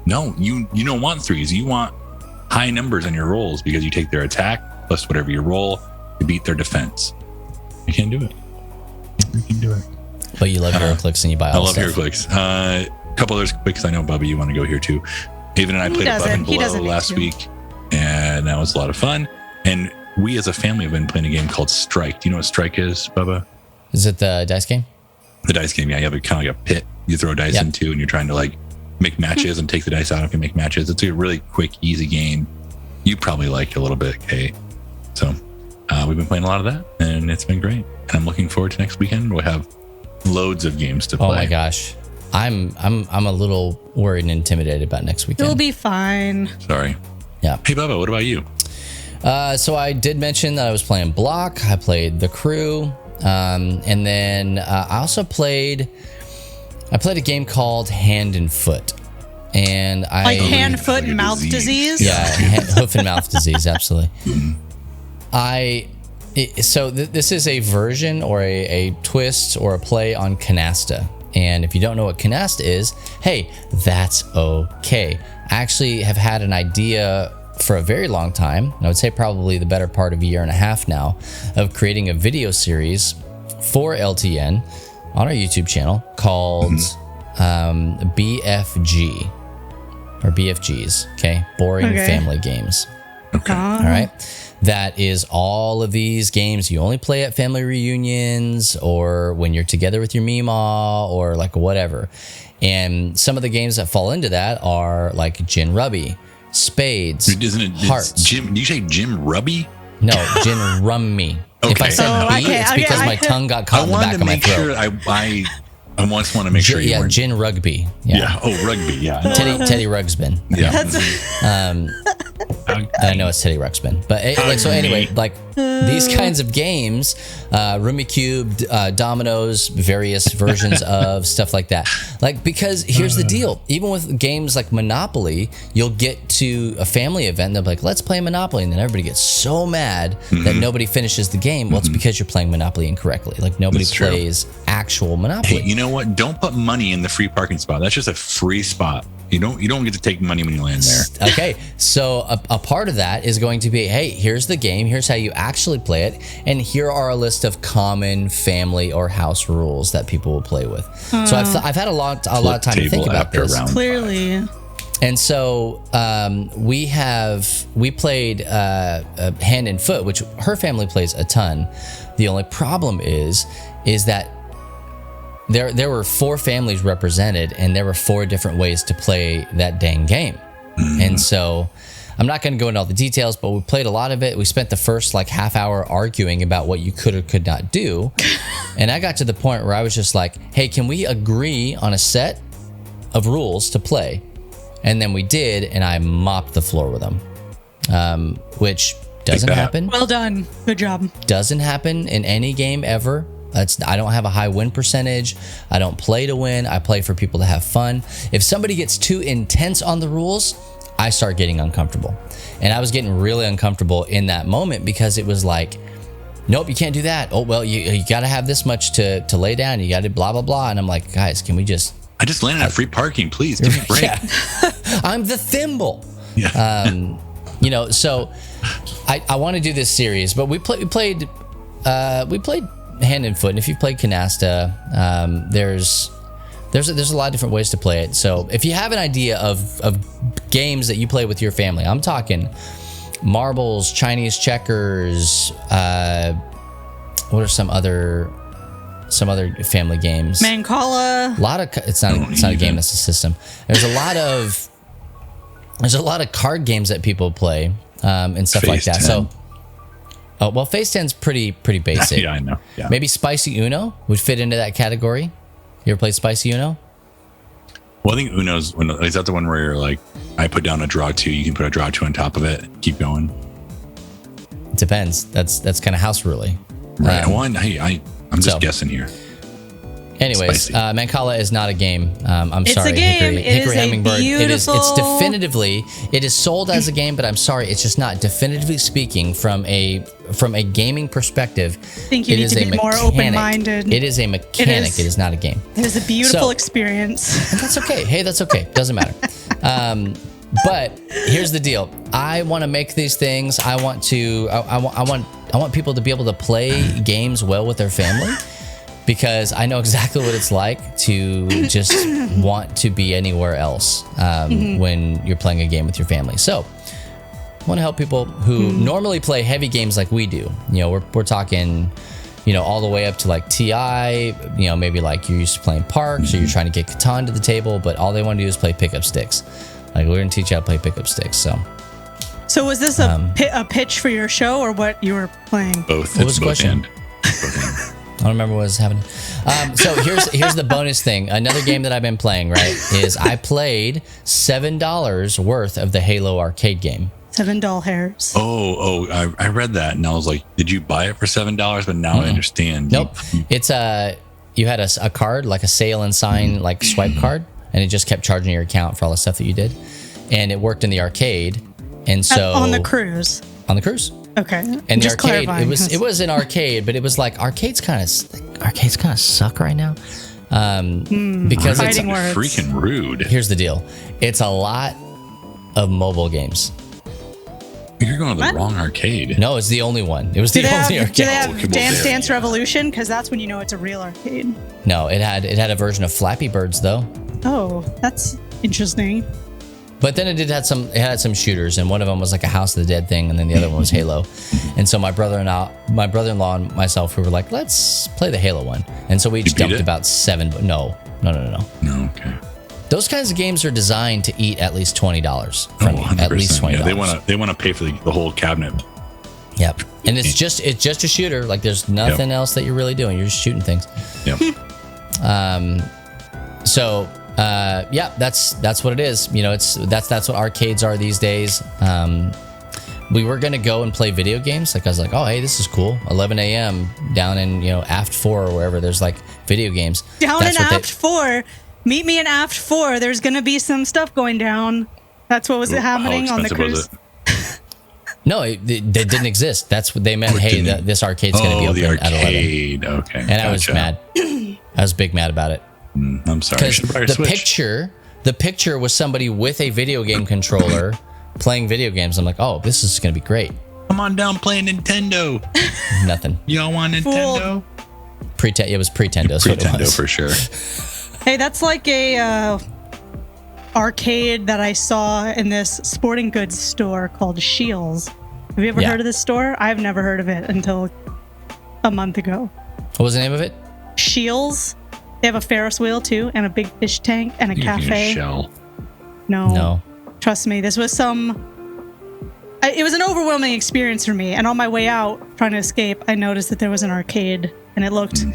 [SPEAKER 2] No, you don't want threes. You want high numbers on your rolls because you take their attack plus whatever you roll to beat their defense. You can't do it. You can do it.
[SPEAKER 1] But you love HeroClix and you buy all
[SPEAKER 2] I love
[SPEAKER 1] stuff.
[SPEAKER 2] HeroClix. A couple others quick because I know, Bubby, you want to go here too. Haven and I played Above and Below last week, and that was a lot of fun. And we as a family have been playing a game called Strike. Do you know what Strike is, Bubba?
[SPEAKER 1] Is it the dice game?
[SPEAKER 2] The dice game, yeah. You have kind of like a pit you throw dice into, and you're trying to like make matches and take the dice out if you make matches. It's a really quick, easy game. You probably like it a little bit, Kate. So we've been playing a lot of that, and it's been great. And I'm looking forward to next weekend. We'll have loads of games to play.
[SPEAKER 1] Oh my gosh. I'm a little worried and intimidated about next weekend.
[SPEAKER 3] It'll be fine.
[SPEAKER 2] Sorry.
[SPEAKER 1] Yeah.
[SPEAKER 2] Hey, Bubba, what about you?
[SPEAKER 1] So I did mention that I was playing Block. I played The Crew. And then I also played a game called Hand and Foot. And
[SPEAKER 3] like hand, foot, and mouth disease?
[SPEAKER 1] Yeah, hoof and mouth disease, absolutely. This is a version or a twist or a play on Canasta. And if you don't know what Canasta is, hey, that's okay. I actually have had an idea for a very long time, I would say probably the better part of a year and a half now, of creating a video series for LTN on our YouTube channel called BFG or BFGs, okay? Boring Family Games.
[SPEAKER 2] Okay.
[SPEAKER 1] All right. That is all of these games you only play at family reunions or when you're together with your Meemaw or like whatever. And some of the games that fall into that are like Gin Rubby, Spades, Hearts.
[SPEAKER 2] Jim, do you say Jim Rubby?
[SPEAKER 1] No, Gin Rummy.
[SPEAKER 2] Okay.
[SPEAKER 1] If I said B, it's because my tongue got caught in the back of my throat.
[SPEAKER 2] I just want to make sure you weren't.
[SPEAKER 1] Gin Rugby.
[SPEAKER 2] Yeah. Oh, rugby. Yeah.
[SPEAKER 1] Teddy Rugsbin.
[SPEAKER 2] Yeah.
[SPEAKER 1] I know it's Teddy Ruxpin, but anyway, like these kinds of games, Rummy Cube, Dominoes, various versions of stuff like that. Like, because here's the deal, even with games like Monopoly, you'll get to a family event and they'll be like, let's play Monopoly. And then everybody gets so mad that nobody finishes the game. Well, it's because you're playing Monopoly incorrectly. Like nobody plays actual Monopoly.
[SPEAKER 2] Hey, you know what? Don't put money in the free parking spot. That's just a free spot. You don't get to take money when you land there.
[SPEAKER 1] Okay, so a part of that is going to be, hey, here's the game, here's how you actually play it, and here are a list of common family or house rules that people will play with. So I've had a lot of time to think about this.
[SPEAKER 3] Clearly.
[SPEAKER 1] And so we played Hand and Foot, which her family plays a ton. The only problem is that there were 4 families represented, and there were 4 different ways to play that dang game. And so I'm not going to go into all the details, but we played a lot of it. We spent the first like half hour arguing about what you could or could not do. And I got to the point where I was just like, hey, can we agree on a set of rules to play? And then we did, and I mopped the floor with them, which doesn't happen.
[SPEAKER 3] Well done. Good job.
[SPEAKER 1] Doesn't happen in any game ever. I don't have a high win percentage. I don't play to win. I play for people to have fun. If somebody gets too intense on the rules, I start getting uncomfortable. And I was getting really uncomfortable in that moment because it was like, nope, you can't do that. Oh, well, you got to have this much to lay down. You got to blah, blah, blah. And I'm like, guys, can we just...
[SPEAKER 2] I just landed at free parking. Please, give me a break.
[SPEAKER 1] Yeah. I'm the thimble.
[SPEAKER 2] Yeah.
[SPEAKER 1] So I want to do this series, but we played Hand and Foot, and if you've played Canasta, there's a lot of different ways to play it. So if you have an idea of games that you play with your family, I'm talking marbles, Chinese checkers, what are some other family games?
[SPEAKER 3] Mancala.
[SPEAKER 1] A lot of it's not a game, that's a system. There's a lot of card games that people play and stuff like that.
[SPEAKER 2] 10.
[SPEAKER 1] So Phase 10's pretty basic.
[SPEAKER 2] Yeah, I know. Yeah.
[SPEAKER 1] Maybe Spicy Uno would fit into that category. You ever played Spicy Uno?
[SPEAKER 2] Well, I think Uno's is that the one where you're like, I put down a draw 2, you can put a draw 2 on top of it, keep going.
[SPEAKER 1] Depends. That's kind of house ruly.
[SPEAKER 2] Right. I'm just guessing here.
[SPEAKER 1] Anyways, Mancala is not a game. I'm sorry.
[SPEAKER 3] It's a game.
[SPEAKER 1] Hickory
[SPEAKER 3] it is
[SPEAKER 1] Hummingbird.
[SPEAKER 3] a beautiful...
[SPEAKER 1] It's definitively. It is sold as a game, but I'm sorry. It's just not. Definitively speaking, from a gaming perspective,
[SPEAKER 3] I think you need to be more open-minded.
[SPEAKER 1] It is a mechanic. It is not a game.
[SPEAKER 3] It is a beautiful experience.
[SPEAKER 1] And that's okay. Hey, that's okay. Doesn't matter. But here's the deal. I want to make these things. I want people to be able to play games well with their family. Because I know exactly what it's like to just want to be anywhere else when you're playing a game with your family. So I want to help people who normally play heavy games like we do. You know, we're talking, you know, all the way up to like TI, you know, maybe like you're used to playing Parks or you're trying to get Catan to the table, but all they want to do is play pickup sticks. Like we're going to teach you how to play pickup sticks. So
[SPEAKER 3] was this a pitch for your show or what you were playing?
[SPEAKER 2] Both.
[SPEAKER 1] What was the question? I don't remember what was happening. So here's the bonus thing. Another game that I've been playing, right, is I played $7 worth of the Halo arcade game.
[SPEAKER 3] $7 hairs.
[SPEAKER 2] I read that and I was like, did you buy it for $7? But now I understand.
[SPEAKER 1] Nope. It's you had a card, like a sale and sign, like swipe card, and it just kept charging your account for all the stuff that you did. And it worked in the arcade. And so
[SPEAKER 3] on the cruise.
[SPEAKER 1] On the cruise.
[SPEAKER 3] Okay.
[SPEAKER 1] And the arcade, it was an arcade, but it was like arcades kind of suck right now. Because it's
[SPEAKER 2] freaking rude.
[SPEAKER 1] Here's the deal. It's a lot of mobile games.
[SPEAKER 2] You're going to the wrong arcade.
[SPEAKER 1] No, it's the only one. It was the only arcade.
[SPEAKER 3] Do they have Dance Dance Revolution? Because that's when you know it's a real arcade.
[SPEAKER 1] No, it had a version of Flappy Birds though.
[SPEAKER 3] Oh, that's interesting.
[SPEAKER 1] But then it had some shooters, and one of them was like a House of the Dead thing, and then the other one was Halo. And so my brother-in-law and myself, we were like, let's play the Halo one. And so we each dumped about 7. No.
[SPEAKER 2] No, okay.
[SPEAKER 1] Those kinds of games are designed to eat at least $20 from you. At least $20.
[SPEAKER 2] Yeah, they want to pay for the whole cabinet.
[SPEAKER 1] Yep. And it's just a shooter. Like there's nothing else that you're really doing. You're just shooting things.
[SPEAKER 2] Yep.
[SPEAKER 1] So that's what it is. You know, that's what arcades are these days. We were gonna go and play video games. Like I was like, oh hey, this is cool. 11 a.m. down in Aft 4 or wherever. There's like video games.
[SPEAKER 3] Down in Aft 4. Meet me in Aft 4. There's gonna be some stuff going down. That's what was happening on the cruise.
[SPEAKER 1] No, it didn't exist. That's what they meant. Hey, this arcade's gonna be open at 11.
[SPEAKER 2] Okay.
[SPEAKER 1] And I was mad. I was big mad about it.
[SPEAKER 2] I'm sorry.
[SPEAKER 1] Because the picture was somebody with a video game controller playing video games. I'm like, oh, this is gonna be great.
[SPEAKER 2] Come on down, playing Nintendo.
[SPEAKER 1] Nothing.
[SPEAKER 2] Y'all want Nintendo?
[SPEAKER 1] It was Pretendo.
[SPEAKER 2] Pretendo for sure.
[SPEAKER 3] Hey, that's like a arcade that I saw in this sporting goods store called Shields. Have you ever heard of this store? I've never heard of it until a month ago.
[SPEAKER 1] What was the name of it?
[SPEAKER 3] Shields. They have a Ferris wheel too, and a big fish tank, and a cafe. No. Trust me, this was it was an overwhelming experience for me. And on my way out, trying to escape, I noticed that there was an arcade, and it looked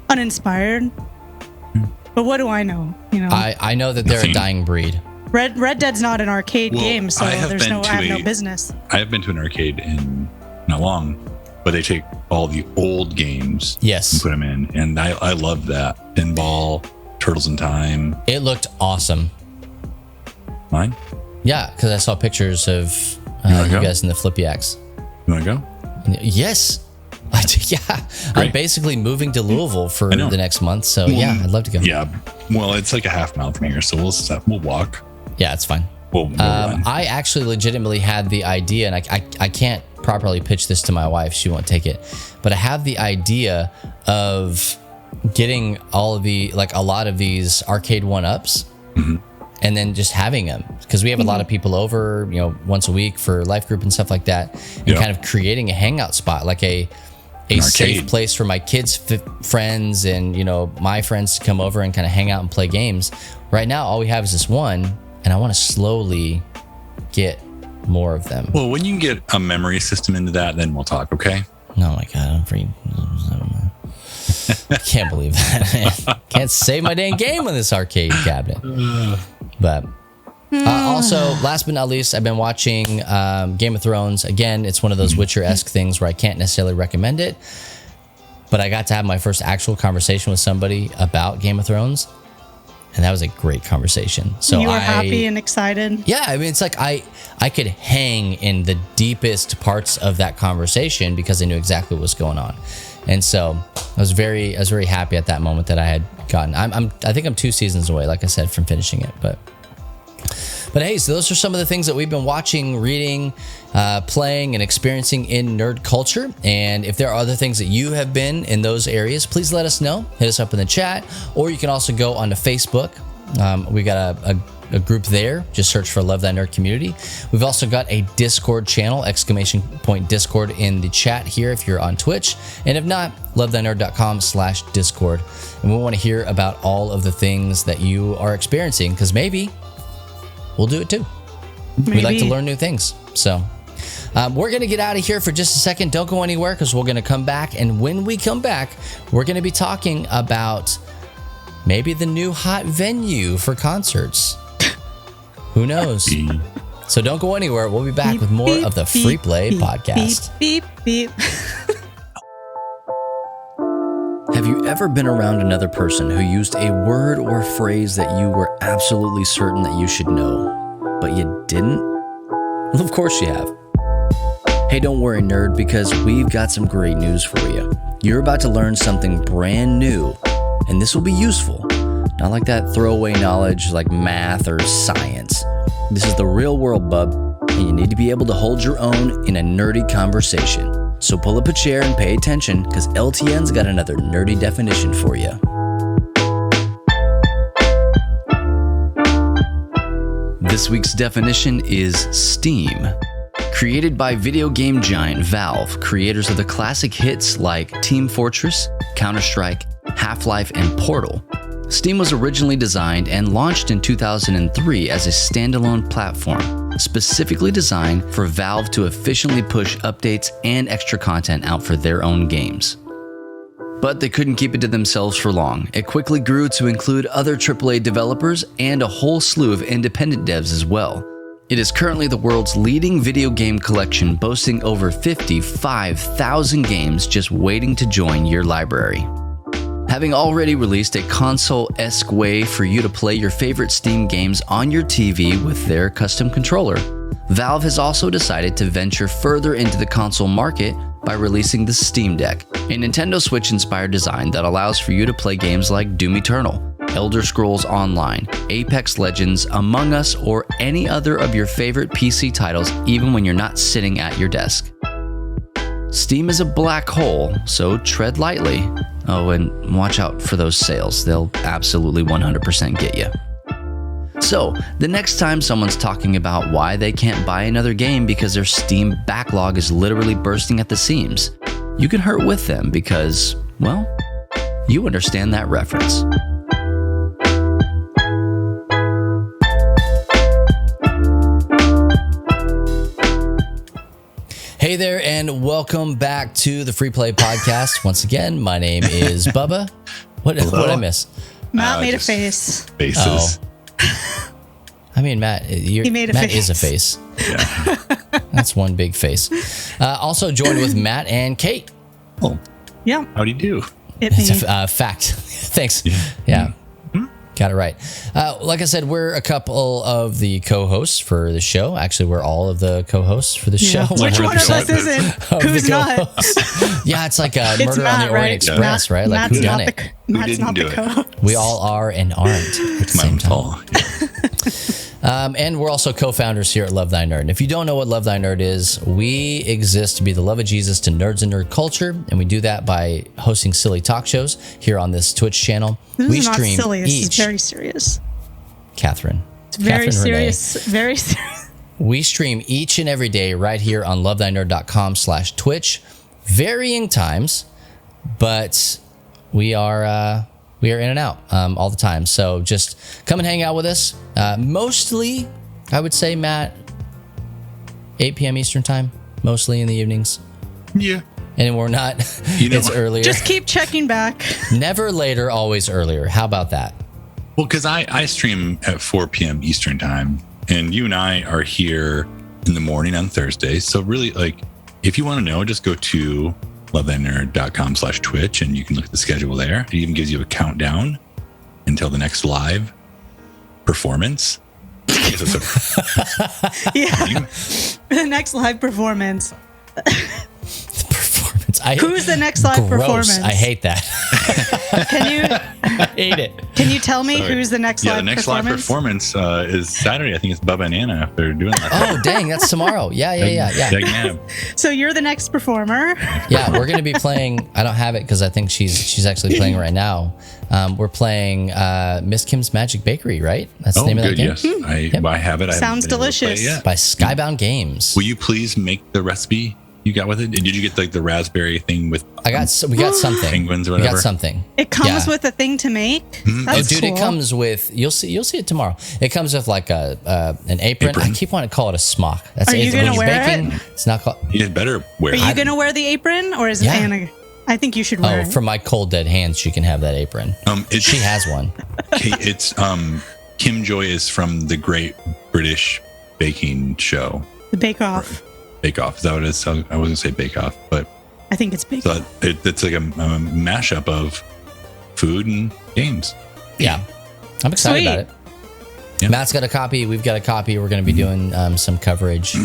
[SPEAKER 3] uninspired. But what do I know?
[SPEAKER 1] I know that they're a dying breed.
[SPEAKER 3] Red Dead's not an arcade game, so I have no business.
[SPEAKER 2] I have been to an arcade in not long, but they take all the old games and put them in, and I love that. Pinball, Turtles in Time.
[SPEAKER 1] It looked awesome.
[SPEAKER 2] Mine?
[SPEAKER 1] Yeah, because I saw pictures of you guys in the Flippyaks.
[SPEAKER 2] You want to go?
[SPEAKER 1] Yes. Yeah. Great. I'm basically moving to Louisville for the next month, so I'd love to go.
[SPEAKER 2] Yeah. Well, it's like a half mile from here, so we'll walk.
[SPEAKER 1] Yeah, it's fine.
[SPEAKER 2] We'll run.
[SPEAKER 1] I actually legitimately had the idea, and I can't properly pitch this to my wife. She won't take it. But I have the idea of getting a lot of these arcade 1-ups and then just having them, because we have a lot of people over, once a week for life group and stuff like that, and kind of creating a hangout spot, like a safe place for my kids' friends and, my friends to come over and kind of hang out and play games. Right now, all we have is this one, and I want to slowly get more of them.
[SPEAKER 2] Well, when you can get a memory system into that, then we'll talk, okay?
[SPEAKER 1] Oh my God, I'm free. I can't believe that. Can't save my dang game on this arcade cabinet. But Also, last but not least, I've been watching Game of Thrones. Again, it's one of those Witcher-esque things where I can't necessarily recommend it, but I got to have my first actual conversation with somebody about Game of Thrones, and that was a great conversation. So
[SPEAKER 3] you were happy and excited.
[SPEAKER 1] Yeah, I mean, it's like I could hang in the deepest parts of that conversation because I knew exactly what was going on, and so I was very happy at that moment that I had gotten. I think I'm 2 seasons away, like I said, from finishing it, but hey, so those are some of the things that we've been watching, reading, playing, and experiencing in nerd culture. And if there are other things that you have been in those areas, please let us know. Hit us up in the chat, or you can also go onto Facebook. We got a group there. Just search for Love Thy Nerd Community. We've also got a Discord channel, !Discord in the chat here if you're on Twitch. And if not, lovethynerd.com/Discord. And we want to hear about all of the things that you are experiencing, because maybe we'll do it too. We like to learn new things. So we're going to get out of here for just a second. Don't go anywhere, because we're going to come back. And when we come back, we're going to be talking about maybe the new hot venue for concerts. Who knows? So don't go anywhere. We'll be back with more of the Free Play Podcast.
[SPEAKER 3] Beep, beep.
[SPEAKER 1] Have you ever been around another person who used a word or phrase that you were absolutely certain that you should know, but you didn't? Well, of course you have. Hey, don't worry, nerd, because we've got some great news for you. You're about to learn something brand new, and this will be useful. Not like that throwaway knowledge like math or science. This is the real world, bub, and you need to be able to hold your own in a nerdy conversation. So pull up a chair and pay attention, because LTN's got another nerdy definition for you. This week's definition is Steam. Created by video game giant Valve, creators of the classic hits like Team Fortress, Counter-Strike, Half-Life, and Portal, Steam was originally designed and launched in 2003 as a standalone platform, specifically designed for Valve to efficiently push updates and extra content out for their own games. But they couldn't keep it to themselves for long. It quickly grew to include other AAA developers and a whole slew of independent devs as well. It is currently the world's leading video game collection, boasting over 55,000 games just waiting to join your library. Having already released a console-esque way for you to play your favorite Steam games on your TV with their custom controller, Valve has also decided to venture further into the console market by releasing the Steam Deck, a Nintendo Switch-inspired design that allows for you to play games like Doom Eternal, Elder Scrolls Online, Apex Legends, Among Us, or any other of your favorite PC titles, even when you're not sitting at your desk. Steam is a black hole, so tread lightly. Oh, and watch out for those sales. They'll absolutely 100% get you. So, the next time someone's talking about why they can't buy another game because their Steam backlog is literally bursting at the seams, you can hurt with them because, well, you understand that reference. Hey there, and welcome back to the Free Play Podcast. Once again, my name is Bubba. What did I miss?
[SPEAKER 3] Matt made a face.
[SPEAKER 2] Faces.
[SPEAKER 1] Oh. I mean, Matt,
[SPEAKER 3] he made a
[SPEAKER 1] Matt
[SPEAKER 3] face.
[SPEAKER 1] is a face.
[SPEAKER 2] Yeah.
[SPEAKER 1] That's one big face. Also joined with Matt and Kate.
[SPEAKER 2] Oh,
[SPEAKER 3] Yeah.
[SPEAKER 2] how do you do?
[SPEAKER 1] It's a fact. Thanks. Yeah. Got it right. Like I said, we're a couple of the co-hosts for the show. Actually, we're all of the co-hosts for the show.
[SPEAKER 3] Which one of us isn't? Who's not?
[SPEAKER 1] Yeah, it's like a
[SPEAKER 3] It's
[SPEAKER 1] Murder on
[SPEAKER 3] Matt,
[SPEAKER 1] the Orient
[SPEAKER 3] right?
[SPEAKER 1] Express, right? Like,
[SPEAKER 3] Matt's
[SPEAKER 1] who done
[SPEAKER 3] not
[SPEAKER 1] it?
[SPEAKER 3] Matt's
[SPEAKER 2] didn't
[SPEAKER 3] not
[SPEAKER 2] do
[SPEAKER 3] the
[SPEAKER 2] it?
[SPEAKER 3] co-host.
[SPEAKER 1] We all are and aren't at the
[SPEAKER 2] My
[SPEAKER 1] same
[SPEAKER 2] own
[SPEAKER 1] time.
[SPEAKER 2] fault.
[SPEAKER 1] And we're also co-founders here at Love Thy Nerd. And if you don't know what Love Thy Nerd is, we exist to be the love of Jesus to nerds and nerd culture, and we do that by hosting silly talk shows here on this Twitch channel.
[SPEAKER 3] This
[SPEAKER 1] we
[SPEAKER 3] is not
[SPEAKER 1] stream
[SPEAKER 3] silly. This
[SPEAKER 1] each.
[SPEAKER 3] is very serious.
[SPEAKER 1] Catherine.
[SPEAKER 3] It's very
[SPEAKER 1] Catherine Renee.
[SPEAKER 3] serious. Very serious.
[SPEAKER 1] We stream each and every day right here on lovethynerd.com/Twitch, varying times, but we are in and out all the time. So just come and hang out with us. Mostly, I would say, Matt, 8 p.m. Eastern time, mostly in the evenings.
[SPEAKER 2] Yeah.
[SPEAKER 1] And we're not, it's earlier.
[SPEAKER 3] Just keep checking back.
[SPEAKER 1] Never later, always earlier. How about that?
[SPEAKER 2] Well, because I stream at 4 p.m. Eastern time, And you and I are here in the morning on Thursdays. So really, like, if you want to know, just go to lovethatnerd.com/Twitch and you can look at the schedule there. It even gives you a countdown until the next live performance.
[SPEAKER 3] Yeah. The next live performance. Who's the next live performance?
[SPEAKER 1] I hate that.
[SPEAKER 3] I
[SPEAKER 1] hate it.
[SPEAKER 3] Can you tell me who's the next live performance?
[SPEAKER 2] Yeah, the next live performance is Saturday. I think it's Bubba and Anna if they're doing that.
[SPEAKER 1] Oh, dang, that's tomorrow. Yeah.
[SPEAKER 3] So you're the next performer.
[SPEAKER 1] Yeah, we're going to be playing. I don't have it because I think she's actually playing right now. We're playing Miss Kim's Magic Bakery, right? That's the name of that game?
[SPEAKER 2] Yes, I have it.
[SPEAKER 3] Sounds delicious.
[SPEAKER 1] By Skybound Games.
[SPEAKER 2] Will you please make the recipe you got with it? Did you get like the raspberry thing with?
[SPEAKER 1] We got something.
[SPEAKER 2] Penguins or whatever.
[SPEAKER 1] We got something.
[SPEAKER 3] It comes with a thing to make. That's
[SPEAKER 1] dude,
[SPEAKER 3] cool.
[SPEAKER 1] it comes with. You'll see it tomorrow. It comes with like an apron. I keep wanting to call it a smock. That's
[SPEAKER 3] Are you gonna wear it?
[SPEAKER 1] It's not called.
[SPEAKER 2] You better wear it.
[SPEAKER 3] Are you gonna wear the apron, or is it Anna? I think you should wear it.
[SPEAKER 1] Oh, for my cold dead hands, she can have that apron. She has one.
[SPEAKER 2] It's Kim Joy is from the Great British Baking Show.
[SPEAKER 3] The Bake Off.
[SPEAKER 2] Bake Off. Is that what it is? I wasn't going to say Bake Off, but
[SPEAKER 3] I think it's Bake Off.
[SPEAKER 2] It's like a mashup of food and games.
[SPEAKER 1] Yeah. I'm excited about it. Yeah. Matt's got a copy. We've got a copy. We're going to be doing some coverage.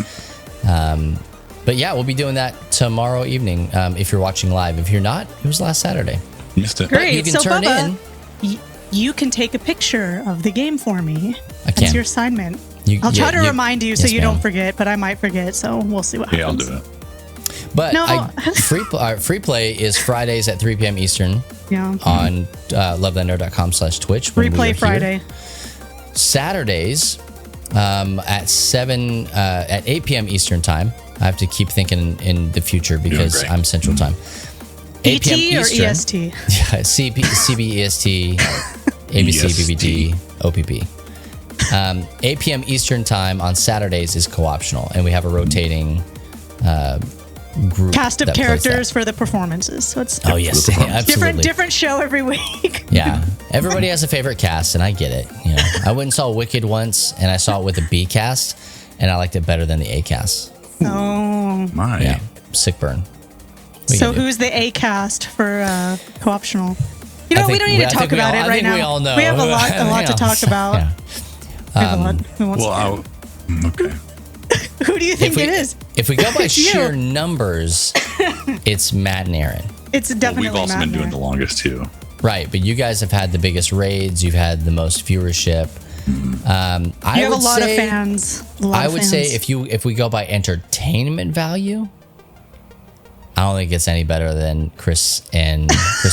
[SPEAKER 1] But yeah, we'll be doing that tomorrow evening if you're watching live. If you're not, it was last Saturday.
[SPEAKER 2] Missed it.
[SPEAKER 3] Great.
[SPEAKER 1] But you can turn
[SPEAKER 3] Bubba, you can take a picture of the game for me. That's your assignment. I'll try to remind you so you don't forget, but I might forget, so we'll see what happens.
[SPEAKER 2] Yeah, I'll do it.
[SPEAKER 1] But free play is Fridays at 3 p.m. Eastern on lovethatnerd.com/Twitch.
[SPEAKER 3] Replay Friday.
[SPEAKER 1] Saturdays at 8 p.m. Eastern time. I have to keep thinking in the future because I'm Central Time. 8 p.m. Eastern.
[SPEAKER 3] Or EST?
[SPEAKER 1] Yeah, CB, EST, ABC, BBD, OPP. 8 p.m. Eastern time on Saturdays is co-optional, and we have a rotating group
[SPEAKER 3] cast of characters for the performances. So it's
[SPEAKER 1] absolutely
[SPEAKER 3] different show every week.
[SPEAKER 1] Yeah, everybody has a favorite cast, and I get it. You know, I went and saw Wicked once, and I saw it with the B cast, and I liked it better than the A cast.
[SPEAKER 3] Oh
[SPEAKER 2] my!
[SPEAKER 1] Yeah, sick burn.
[SPEAKER 3] So who's the A cast for co-optional? You know, we don't need to talk about it right now.
[SPEAKER 1] We all know.
[SPEAKER 3] We have a lot to talk about.
[SPEAKER 1] Yeah.
[SPEAKER 2] Okay.
[SPEAKER 3] Who do you think it is?
[SPEAKER 1] If we go by sheer numbers, it's Matt and Aaron.
[SPEAKER 3] It's definitely
[SPEAKER 2] we've also been doing the longest too.
[SPEAKER 1] Right, but you guys have had the biggest raids. You've had the most viewership.
[SPEAKER 3] You have a lot of fans.
[SPEAKER 1] I would say if we go by entertainment value, I don't think it's any better than Chris and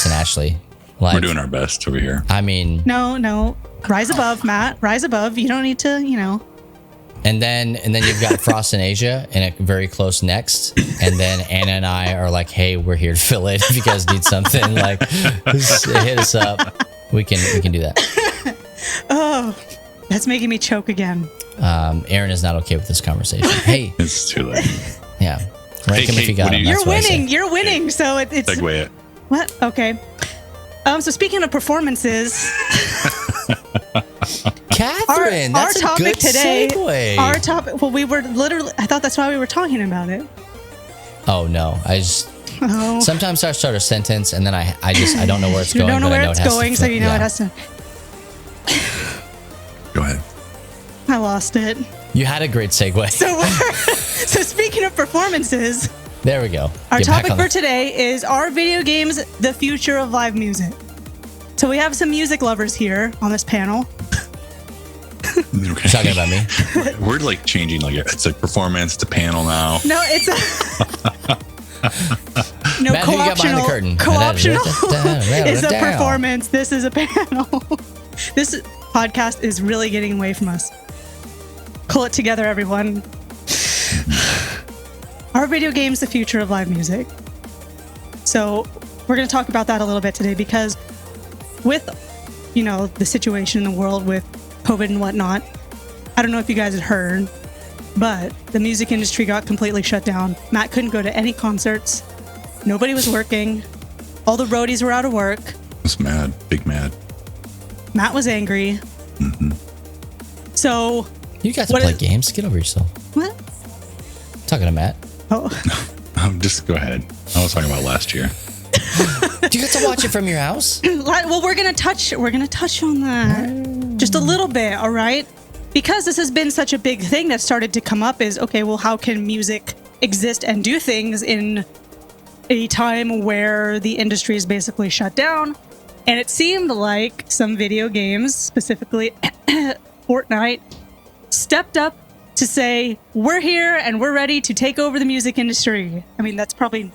[SPEAKER 1] Ashley.
[SPEAKER 2] We're doing our best over here.
[SPEAKER 1] I mean,
[SPEAKER 3] no. Rise above, Matt. Rise above. You don't need to,
[SPEAKER 1] And then you've got Frost and Asia in a very close next. And then Anna and I are like, hey, we're here to fill it. If you guys need something, like, just hit us up. We can do that.
[SPEAKER 3] Oh, that's making me choke again.
[SPEAKER 1] Aaron is not okay with this conversation. Hey,
[SPEAKER 2] it's too late.
[SPEAKER 1] Yeah, rank him if you got him.
[SPEAKER 3] You're winning. You're winning. So it's
[SPEAKER 2] segue it.
[SPEAKER 3] What? Okay. So speaking of performances.
[SPEAKER 1] Catherine,
[SPEAKER 3] our
[SPEAKER 1] that's
[SPEAKER 3] topic
[SPEAKER 1] a good
[SPEAKER 3] today.
[SPEAKER 1] Segue.
[SPEAKER 3] Our topic. Well, we were literally. I thought that's why we were talking about it.
[SPEAKER 1] Oh no! Sometimes I start a sentence and then I don't know where it's going.
[SPEAKER 3] You don't know where it's going, so you know it has to.
[SPEAKER 2] Go ahead.
[SPEAKER 3] I lost it.
[SPEAKER 1] You had a great segue.
[SPEAKER 3] So speaking of performances,
[SPEAKER 1] there we go.
[SPEAKER 3] Our topic for today is: are video games the future of live music? So we have some music lovers here on this panel.
[SPEAKER 2] Okay.
[SPEAKER 1] Talking about me.
[SPEAKER 2] We're like changing, like it's a performance, it's a panel now.
[SPEAKER 3] No, it's a no
[SPEAKER 1] Matt,
[SPEAKER 3] co-optional. Co-optional is a performance. This is a panel. This podcast is really getting away from us. Pull it together, everyone. Are video games the future of live music? So we're going to talk about that a little bit today because with, the situation in the world with COVID and whatnot, I don't know if you guys had heard, but the music industry got completely shut down. Matt couldn't go to any concerts. Nobody was working. All the roadies were out of work.
[SPEAKER 2] I was mad, big mad.
[SPEAKER 3] Matt was angry.
[SPEAKER 2] Mm-hmm.
[SPEAKER 3] So
[SPEAKER 1] You got to
[SPEAKER 3] What
[SPEAKER 1] play
[SPEAKER 3] is-
[SPEAKER 1] games. Get over yourself.
[SPEAKER 3] What?
[SPEAKER 1] Talking to Matt.
[SPEAKER 3] Oh,
[SPEAKER 2] Just go ahead. I was talking about last year.
[SPEAKER 1] Do you get to watch it from your house?
[SPEAKER 3] well, we're gonna touch on that just a little bit, all right? Because this has been such a big thing that started to come up. Is okay. Well, how can music exist and do things in a time where the industry is basically shut down? And it seemed like some video games, specifically Fortnite, stepped up to say, we're here and we're ready to take over the music industry. I mean, that's probably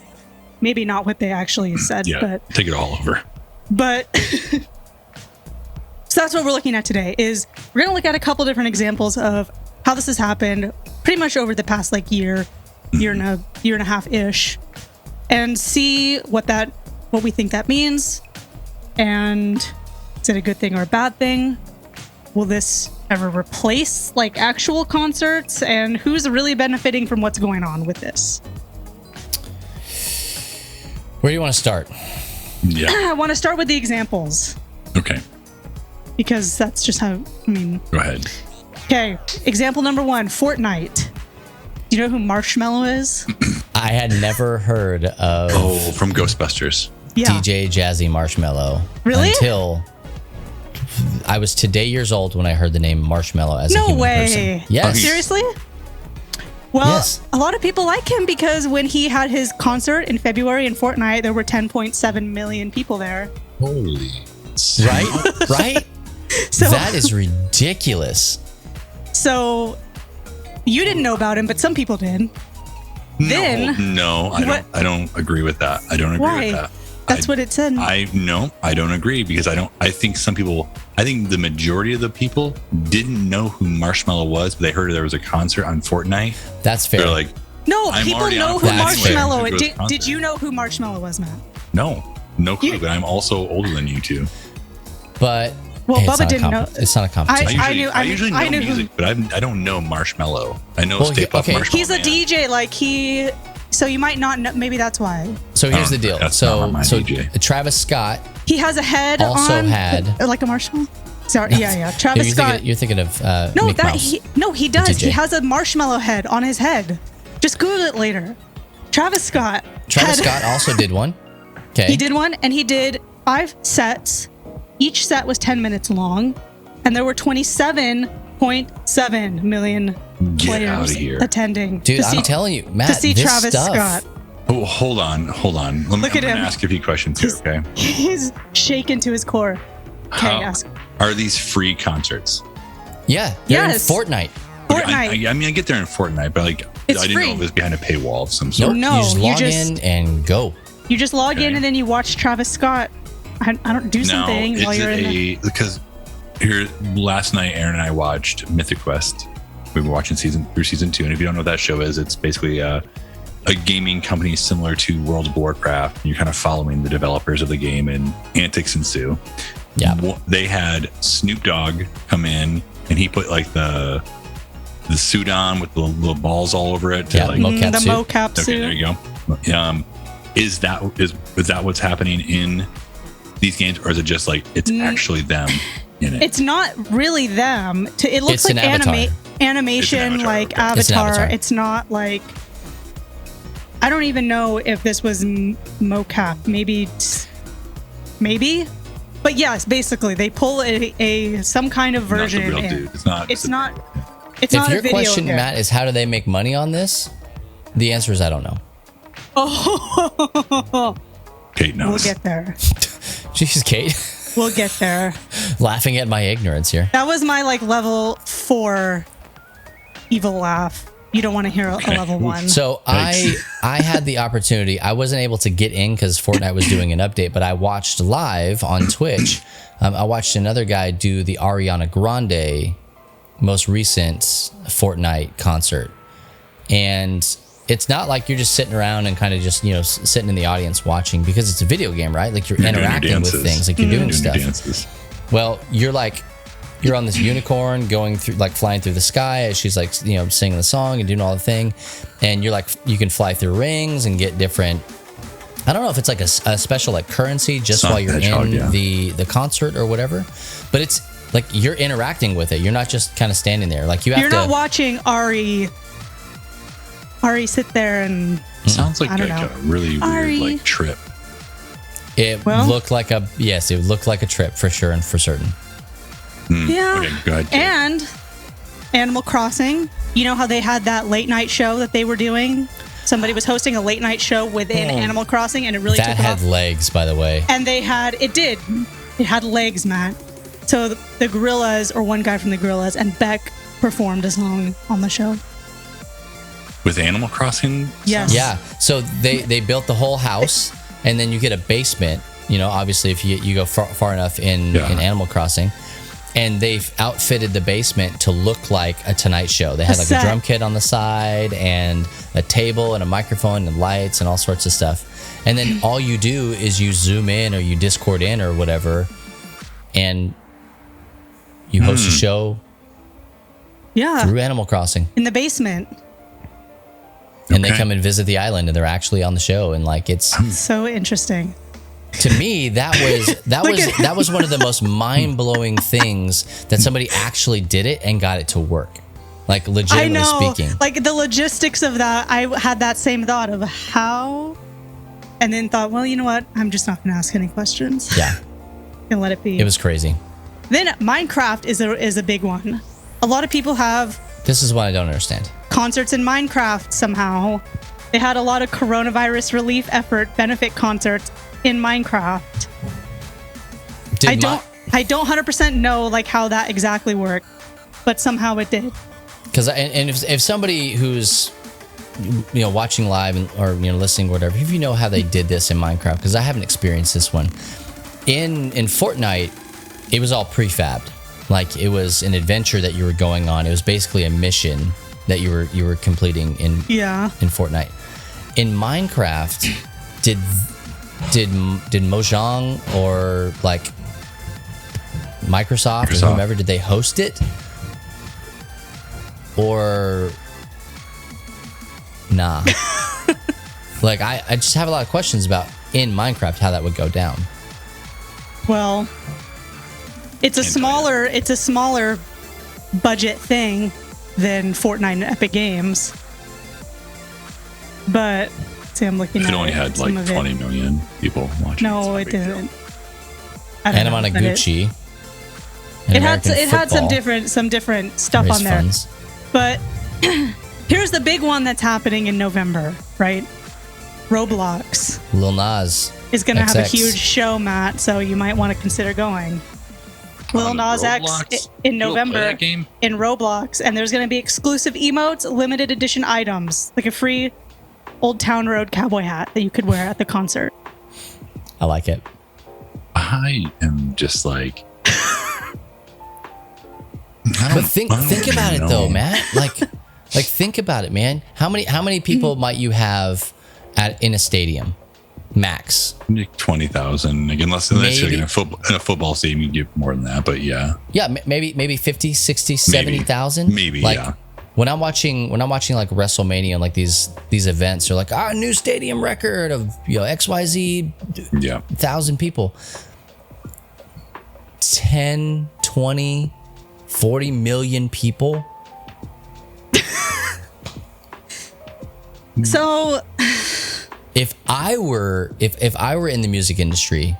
[SPEAKER 3] maybe not what they actually said,
[SPEAKER 2] Yeah,
[SPEAKER 3] but
[SPEAKER 2] take it all over.
[SPEAKER 3] so that's what we're looking at today. Is we're going to look at a couple different examples of how this has happened pretty much over the past like year and a half ish, and see what we think that means. And is it a good thing or a bad thing? Will this ever replace like actual concerts? And who's really benefiting from what's going on with this?
[SPEAKER 1] Where do you want to start?
[SPEAKER 2] Yeah.
[SPEAKER 3] I want to start with the examples
[SPEAKER 2] Okay.
[SPEAKER 3] because that's just how,
[SPEAKER 2] Go ahead.
[SPEAKER 3] Okay, example number 1, Fortnite. Do you know who Marshmello is?
[SPEAKER 1] I had never heard of
[SPEAKER 2] Oh, from Ghostbusters.
[SPEAKER 3] Yeah.
[SPEAKER 1] DJ Jazzy Marshmello.
[SPEAKER 3] Really?
[SPEAKER 1] Until I was today years old when I heard the name Marshmello as a
[SPEAKER 3] No
[SPEAKER 1] human
[SPEAKER 3] way.
[SPEAKER 1] person. Yes.
[SPEAKER 3] Seriously? Well,
[SPEAKER 1] Yes.
[SPEAKER 3] a lot of people like him because when he had his concert in February in Fortnite, there were 10.7 million people there.
[SPEAKER 2] Holy.
[SPEAKER 1] Right? Right?
[SPEAKER 3] So,
[SPEAKER 1] That is ridiculous.
[SPEAKER 3] so you didn't know about him, but some people did. Then-
[SPEAKER 2] No,
[SPEAKER 3] What?
[SPEAKER 2] I don't agree with that. I don't agree
[SPEAKER 3] Why?
[SPEAKER 2] with that.
[SPEAKER 3] That's what it said.
[SPEAKER 2] I don't agree because I think the majority of the people didn't know who Marshmello was, but they heard there was a concert on Fortnite.
[SPEAKER 1] That's fair.
[SPEAKER 2] They're like,
[SPEAKER 3] No,
[SPEAKER 2] I'm
[SPEAKER 3] people
[SPEAKER 2] already
[SPEAKER 3] know
[SPEAKER 2] on
[SPEAKER 3] who
[SPEAKER 1] That's fair.
[SPEAKER 3] Marshmello
[SPEAKER 2] Go to
[SPEAKER 3] is.
[SPEAKER 2] his concert.
[SPEAKER 3] Did you know who Marshmello was, Matt?
[SPEAKER 2] no clue, but I'm also older than you two.
[SPEAKER 1] but
[SPEAKER 3] Well,
[SPEAKER 1] it's
[SPEAKER 3] Bubba
[SPEAKER 1] not a
[SPEAKER 3] didn't know.
[SPEAKER 1] It's not a competition.
[SPEAKER 3] I
[SPEAKER 2] usually know
[SPEAKER 3] knew who-
[SPEAKER 2] music, but I don't know Marshmello. I know
[SPEAKER 1] Well,
[SPEAKER 2] Stay Puft
[SPEAKER 1] okay.
[SPEAKER 2] Marshmallow
[SPEAKER 3] He's a
[SPEAKER 2] Man.
[SPEAKER 3] DJ, like he. So you might not know. Maybe that's why
[SPEAKER 1] So here's
[SPEAKER 2] Oh,
[SPEAKER 1] the deal.
[SPEAKER 2] that's not my
[SPEAKER 1] So
[SPEAKER 2] DJ.
[SPEAKER 1] Travis Scott.
[SPEAKER 3] he has a head
[SPEAKER 1] Also
[SPEAKER 3] on.
[SPEAKER 1] had-
[SPEAKER 3] like a marshmallow. Sorry, yeah. Travis Scott.
[SPEAKER 1] You're thinking of
[SPEAKER 3] No,
[SPEAKER 1] Mick
[SPEAKER 3] that
[SPEAKER 1] Mouse.
[SPEAKER 3] he does.
[SPEAKER 1] DJ.
[SPEAKER 3] He has a marshmallow head on his head. Just Google it later. Travis Scott.
[SPEAKER 1] Travis Scott also did one. Okay.
[SPEAKER 3] He did one, and he did 5 sets. Each set was 10 minutes long, and there were 27.7 million
[SPEAKER 2] Get
[SPEAKER 3] players
[SPEAKER 2] outta here.
[SPEAKER 3] attending.
[SPEAKER 1] Dude,
[SPEAKER 3] to see,
[SPEAKER 1] I'm telling you, Matt,
[SPEAKER 3] to see
[SPEAKER 1] this
[SPEAKER 3] Travis
[SPEAKER 1] stuff,
[SPEAKER 3] Scott.
[SPEAKER 2] Oh, hold on.
[SPEAKER 3] Look
[SPEAKER 2] I'm
[SPEAKER 3] at
[SPEAKER 2] gonna
[SPEAKER 3] him.
[SPEAKER 2] ask you a few questions here, okay?
[SPEAKER 3] He's shaken to his core. Okay,
[SPEAKER 2] How-
[SPEAKER 3] ask.
[SPEAKER 2] Are these free concerts?
[SPEAKER 1] Yeah, they're
[SPEAKER 3] Yes.
[SPEAKER 1] in Fortnite.
[SPEAKER 3] Fortnite.
[SPEAKER 2] I mean, I get there in Fortnite, but like,
[SPEAKER 3] It's
[SPEAKER 2] I didn't
[SPEAKER 3] free.
[SPEAKER 2] know it was behind a paywall of some
[SPEAKER 1] Nope.
[SPEAKER 2] sort.
[SPEAKER 3] No,
[SPEAKER 1] you just
[SPEAKER 3] you
[SPEAKER 1] log
[SPEAKER 3] just-
[SPEAKER 1] in and go.
[SPEAKER 3] You just log in
[SPEAKER 2] Okay.
[SPEAKER 3] and then you watch Travis Scott. I don't do
[SPEAKER 2] Now,
[SPEAKER 3] something
[SPEAKER 2] is
[SPEAKER 3] while you're in there.
[SPEAKER 2] because here last night, Aaron and I watched Mythic Quest. We were watching season 2, and if you don't know what that show is, it's basically a gaming company similar to World of Warcraft. You're kind of following the developers of the game, and antics ensue.
[SPEAKER 1] Yeah.
[SPEAKER 2] They had Snoop Dogg come in, and he put like the suit on with the little balls all over it. To
[SPEAKER 1] Yeah,
[SPEAKER 2] like,
[SPEAKER 1] mocap
[SPEAKER 3] the
[SPEAKER 1] suit.
[SPEAKER 3] mocap
[SPEAKER 2] okay,
[SPEAKER 3] suit.
[SPEAKER 2] there you go. Is that what's happening in these games, or is it just like it's actually them in it?
[SPEAKER 3] It's not really them. It looks
[SPEAKER 1] It's
[SPEAKER 3] like
[SPEAKER 1] an avatar.
[SPEAKER 3] animation,
[SPEAKER 2] It's an avatar,
[SPEAKER 3] like
[SPEAKER 2] okay.
[SPEAKER 1] It's an
[SPEAKER 3] Avatar.
[SPEAKER 1] avatar.
[SPEAKER 3] It's not like. I don't even know if this was mocap. Maybe. But yes, basically they pull some kind of version.
[SPEAKER 2] Not the real
[SPEAKER 3] in.
[SPEAKER 2] dude. It's not.
[SPEAKER 3] It's not. It's
[SPEAKER 1] If
[SPEAKER 3] not
[SPEAKER 1] your
[SPEAKER 3] a video
[SPEAKER 1] question,
[SPEAKER 3] game.
[SPEAKER 1] Matt, is how do they make money on this? The answer is I don't know.
[SPEAKER 2] Kate knows.
[SPEAKER 3] We'll get there.
[SPEAKER 1] Jeez, Kate,
[SPEAKER 3] We'll get there.
[SPEAKER 1] laughing at my ignorance here.
[SPEAKER 3] That was my like level 4 evil laugh. You don't want to hear a level 1.
[SPEAKER 1] So I had the opportunity. I wasn't able to get in because Fortnite was doing an update, but I watched live on Twitch. I watched another guy do the Ariana Grande most recent Fortnite concert, and it's not like you're just sitting around and kind of just sitting in the audience watching, because it's a video game, right? Like you're
[SPEAKER 2] You're doing your
[SPEAKER 1] interacting with
[SPEAKER 2] dances.
[SPEAKER 1] things, like you're doing
[SPEAKER 2] Doing
[SPEAKER 1] stuff.
[SPEAKER 2] your dances.
[SPEAKER 1] Well, you're on this unicorn going through, like flying through the sky as she's like, singing the song and doing all the thing. And you're like, you can fly through rings and get different, I don't know if it's like a special like currency just
[SPEAKER 2] Sonic
[SPEAKER 1] while you're
[SPEAKER 2] the Hedgehog,
[SPEAKER 1] in
[SPEAKER 2] yeah.
[SPEAKER 1] the concert or whatever, but like you're interacting with it. You're not just kind of standing there. Like you're
[SPEAKER 3] not watching Ari sit there and
[SPEAKER 2] Sounds like
[SPEAKER 3] I don't
[SPEAKER 2] a
[SPEAKER 3] know.
[SPEAKER 2] really
[SPEAKER 3] Ari.
[SPEAKER 2] weird like trip.
[SPEAKER 1] It looked like a it looked like a trip for sure and for certain.
[SPEAKER 3] Yeah.
[SPEAKER 2] Okay, go ahead, Kate.
[SPEAKER 3] And Animal Crossing. You know how they had that late night show that they were doing? Somebody was hosting a late night show within Animal Crossing, and it really
[SPEAKER 1] That
[SPEAKER 3] took
[SPEAKER 1] had
[SPEAKER 3] off.
[SPEAKER 1] legs, by the way.
[SPEAKER 3] And it had legs, Matt. So the Gorillas, or one guy from the Gorillas, and Beck performed a song on the show.
[SPEAKER 2] With Animal Crossing?
[SPEAKER 3] Yes.
[SPEAKER 1] Yeah. So they built the whole house, and then you get a basement. You know, obviously, if you go far enough in Animal Crossing, and they've outfitted the basement to look like a Tonight Show. They had like a drum kit on the side, and a table, and a microphone, and lights, and all sorts of stuff. And then all you do is you zoom in, or you Discord in, or whatever, and you host a show through Animal Crossing.
[SPEAKER 3] In the basement.
[SPEAKER 1] And they come and visit the island, and they're actually on the show, and like it's
[SPEAKER 3] so interesting.
[SPEAKER 1] To me, that was one of the most mind-blowing things that somebody actually did it and got it to work. Like legitimately speaking.
[SPEAKER 3] Like the logistics of that, I had that same thought of how, and then thought, well, you know what? I'm just not going to ask any questions.
[SPEAKER 1] Yeah.
[SPEAKER 3] And let it be.
[SPEAKER 1] It was crazy.
[SPEAKER 3] Then Minecraft is a big one. A lot of people have
[SPEAKER 1] This is what I don't understand.
[SPEAKER 3] concerts in Minecraft somehow. They had a lot of coronavirus relief effort benefit concerts in Minecraft. I don't 100% know like how that exactly worked, but somehow it did.
[SPEAKER 1] Because if somebody who's watching live or listening or whatever, if you know how they did this in Minecraft, because I haven't experienced this one in Fortnite, it was all prefabbed. Like it was an adventure that you were going on. It was basically a mission that you were completing in Fortnite. In Minecraft, did Mojang or like Microsoft or whomever, did they host it? Or nah. Like I just have a lot of questions about in Minecraft how that would go down.
[SPEAKER 3] Well, it's a smaller budget thing than Fortnite and Epic Games. But see, I'm looking at it.
[SPEAKER 2] It only had like 20 million people watching.
[SPEAKER 3] No, it didn't.
[SPEAKER 1] Anamanaguchi.
[SPEAKER 3] It had some different stuff on there.
[SPEAKER 1] Funds.
[SPEAKER 3] But here's the big one that's happening in November, right? Roblox
[SPEAKER 1] Lil Nas
[SPEAKER 3] is going to have a
[SPEAKER 1] XX.
[SPEAKER 3] huge show, Matt, so you might want to consider going. Lil Nas X in November in Roblox, and there's going to be exclusive emotes, limited edition items, like a free Old Town Road cowboy hat that you could wear at the concert.
[SPEAKER 1] I like it.
[SPEAKER 2] I am just like...
[SPEAKER 1] But think about it though, Matt. Like think about it, man. How many people might you have in a stadium? Max
[SPEAKER 2] 20,000. Again, unless you're in a football stadium, you get more than that. But yeah,
[SPEAKER 1] maybe 50, 60, 70,000.
[SPEAKER 2] Maybe
[SPEAKER 1] like,
[SPEAKER 2] yeah.
[SPEAKER 1] When I'm watching like WrestleMania and like these events, they're like new stadium record of XYZ 1,000 people. 10, 20, 40 million people.
[SPEAKER 3] So
[SPEAKER 1] if I were in the music industry,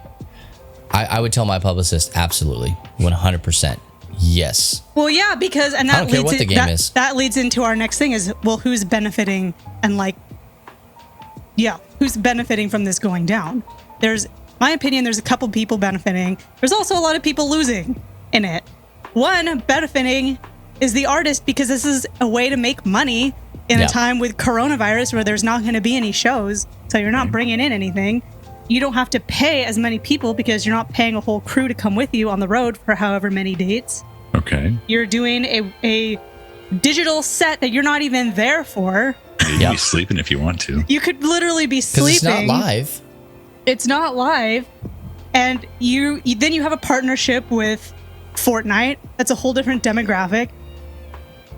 [SPEAKER 1] I would tell my publicist absolutely 100% yes.
[SPEAKER 3] Well, yeah, because and that
[SPEAKER 1] I don't care what the game is.
[SPEAKER 3] That leads into our next thing is, well, who's benefiting and who's benefiting from this going down? There's, my opinion, there's a couple people benefiting. There's also a lot of people losing in it. One benefiting is the artist, because this is a way to make money in a time with coronavirus where there's not going to be any shows. So you're not bringing in anything. You don't have to pay as many people because you're not paying a whole crew to come with you on the road for however many dates.
[SPEAKER 2] Okay.
[SPEAKER 3] You're doing a digital set that you're not even there for.
[SPEAKER 2] You can be sleeping if you want to.
[SPEAKER 3] You could literally be sleeping.
[SPEAKER 1] Because it's not live.
[SPEAKER 3] It's not live. And then you have a partnership with Fortnite. That's a whole different demographic.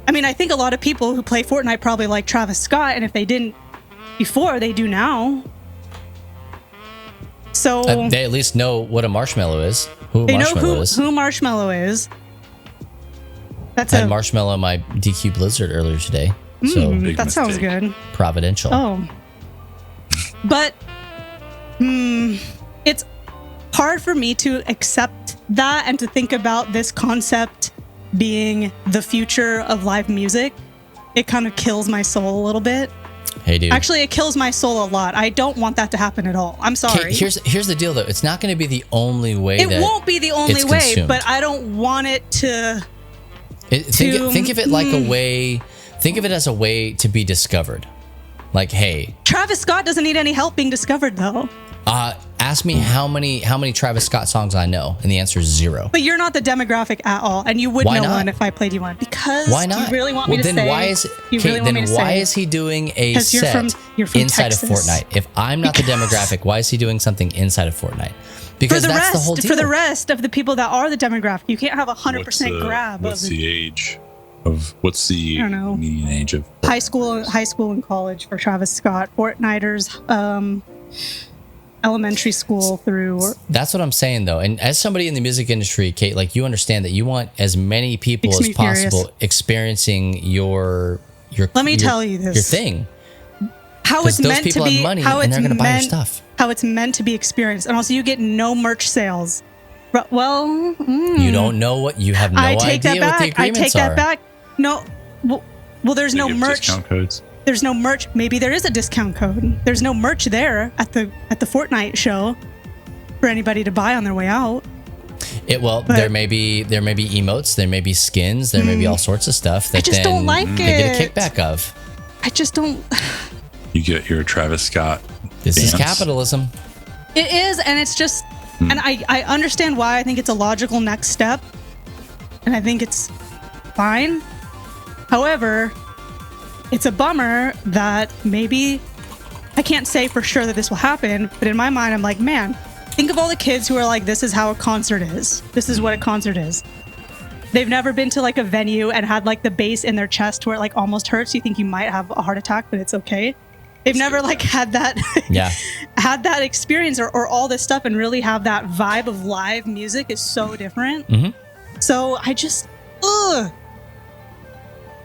[SPEAKER 3] I mean, I think a lot of people who play Fortnite probably like Travis Scott, and if they didn't before, they do now. So
[SPEAKER 1] they at least know what a Marshmello is. Who
[SPEAKER 3] they
[SPEAKER 1] Marshmello
[SPEAKER 3] know
[SPEAKER 1] is.
[SPEAKER 3] who Marshmello is. That's
[SPEAKER 1] had Marshmello my DQ Blizzard earlier today. So
[SPEAKER 3] that sounds good.
[SPEAKER 1] Providential.
[SPEAKER 3] Oh. But it's hard for me to accept that and to think about this concept being the future of live music. It kind of kills my soul a little bit.
[SPEAKER 1] Hey, dude.
[SPEAKER 3] Actually, it kills my soul a lot. I don't want that to happen at all. I'm sorry.
[SPEAKER 1] Here's the deal, though. It's not going to be the only way.
[SPEAKER 3] It won't be the only way,
[SPEAKER 1] consumed.
[SPEAKER 3] but I don't want it to.
[SPEAKER 1] Think of it like a way. Think of it as a way to be discovered. Like, hey,
[SPEAKER 3] Travis Scott doesn't need any help being discovered, though.
[SPEAKER 1] Ask me how many Travis Scott songs I know, and the answer is 0.
[SPEAKER 3] But you're not the demographic at all, and you would
[SPEAKER 1] Why
[SPEAKER 3] know
[SPEAKER 1] not?
[SPEAKER 3] one if I played you one. Because
[SPEAKER 1] Why not?
[SPEAKER 3] you really want me to
[SPEAKER 1] then
[SPEAKER 3] say.
[SPEAKER 1] why is
[SPEAKER 3] Is
[SPEAKER 1] he doing a
[SPEAKER 3] 'Cause
[SPEAKER 1] set
[SPEAKER 3] you're from
[SPEAKER 1] inside
[SPEAKER 3] Texas.
[SPEAKER 1] of Fortnite? If I'm not the demographic, why is he doing something inside of Fortnite? Because that's the whole deal.
[SPEAKER 3] For the rest of the people that are the demographic, you can't have 100% grab
[SPEAKER 2] What's
[SPEAKER 3] of
[SPEAKER 2] the age of? What's the
[SPEAKER 3] I don't know.
[SPEAKER 2] median age of?
[SPEAKER 3] high school and college for Travis Scott. Fortniters, elementary school through.
[SPEAKER 1] That's what I'm saying, though. And as somebody in the music industry, Kate, like, you understand that you want as many people
[SPEAKER 3] Makes
[SPEAKER 1] as
[SPEAKER 3] me
[SPEAKER 1] possible
[SPEAKER 3] furious.
[SPEAKER 1] experiencing your.
[SPEAKER 3] Let me tell you this.
[SPEAKER 1] Your thing.
[SPEAKER 3] How
[SPEAKER 1] 'Cause
[SPEAKER 3] it's
[SPEAKER 1] those
[SPEAKER 3] meant to
[SPEAKER 1] people
[SPEAKER 3] be.
[SPEAKER 1] have money
[SPEAKER 3] How
[SPEAKER 1] and
[SPEAKER 3] it's
[SPEAKER 1] they're gonna buy your
[SPEAKER 3] meant.
[SPEAKER 1] stuff.
[SPEAKER 3] How it's meant to be experienced, and also you get no merch sales. Well,
[SPEAKER 1] You don't know what you have no
[SPEAKER 3] I take
[SPEAKER 1] idea
[SPEAKER 3] that
[SPEAKER 1] what the
[SPEAKER 3] back. I
[SPEAKER 1] agreements
[SPEAKER 3] take
[SPEAKER 1] are.
[SPEAKER 3] that back. No. Well, there's no
[SPEAKER 2] They give
[SPEAKER 3] merch.
[SPEAKER 2] discount codes.
[SPEAKER 3] There's no merch. Maybe there is a discount code. There's no merch there at the Fortnite show for anybody to buy on their way out.
[SPEAKER 1] There may be emotes, there may be skins, there may be all sorts of stuff that
[SPEAKER 3] I just
[SPEAKER 1] then
[SPEAKER 3] don't like
[SPEAKER 1] they get a
[SPEAKER 3] it.
[SPEAKER 1] kickback of.
[SPEAKER 3] I just don't.
[SPEAKER 2] You get your Travis Scott.
[SPEAKER 1] This is
[SPEAKER 2] dance.
[SPEAKER 1] capitalism.
[SPEAKER 3] It is, and it's just, and I understand why. I think it's a logical next step, and I think it's fine. However, it's a bummer that maybe, I can't say for sure that this will happen, but in my mind, I'm like, man, think of all the kids who are like, this is how a concert is. This is what a concert is. They've never been to like a venue and had like the bass in their chest where it like almost hurts. You think you might have a heart attack, but it's okay. They've never like had that had that experience or all this stuff, and really have that vibe of live music is so different. So I just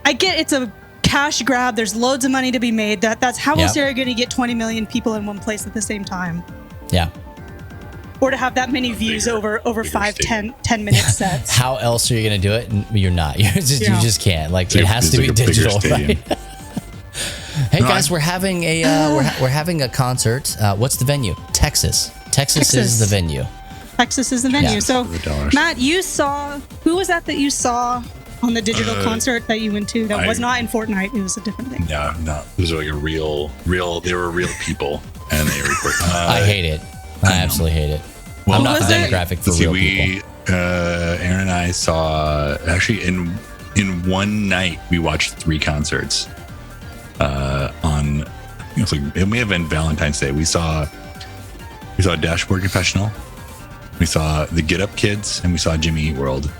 [SPEAKER 3] I get it's a cash grab. There's loads of money to be made. That's how else are you going to get 20 million people in one place at the same time?
[SPEAKER 1] Yeah.
[SPEAKER 3] Or to have that many views over 5, 10 minute sets.
[SPEAKER 1] How else are you going to do it? You're not. You just can't. Like, it has to be
[SPEAKER 2] It's like a bigger
[SPEAKER 1] digital,
[SPEAKER 2] stadium.
[SPEAKER 1] right? Hey guys, we're having a we're having a concert. What's the venue? Texas. Texas is the venue.
[SPEAKER 3] Texas is the venue.
[SPEAKER 1] Yeah.
[SPEAKER 3] So,
[SPEAKER 2] $100.
[SPEAKER 3] Matt, you saw, who was that you saw on the digital concert that you went to that was not in Fortnite? It was a different thing.
[SPEAKER 2] No, those are like a real. They were real people, and they recorded.
[SPEAKER 1] I hate it. I absolutely hate it.
[SPEAKER 2] Well,
[SPEAKER 1] I'm not the
[SPEAKER 3] was it?
[SPEAKER 1] demographic for real people.
[SPEAKER 2] Aaron and I saw actually in one night we watched 3 concerts. On it may have been Valentine's Day. We saw Dashboard Confessional, we saw the Get Up Kids, and we saw Jimmy Eat World.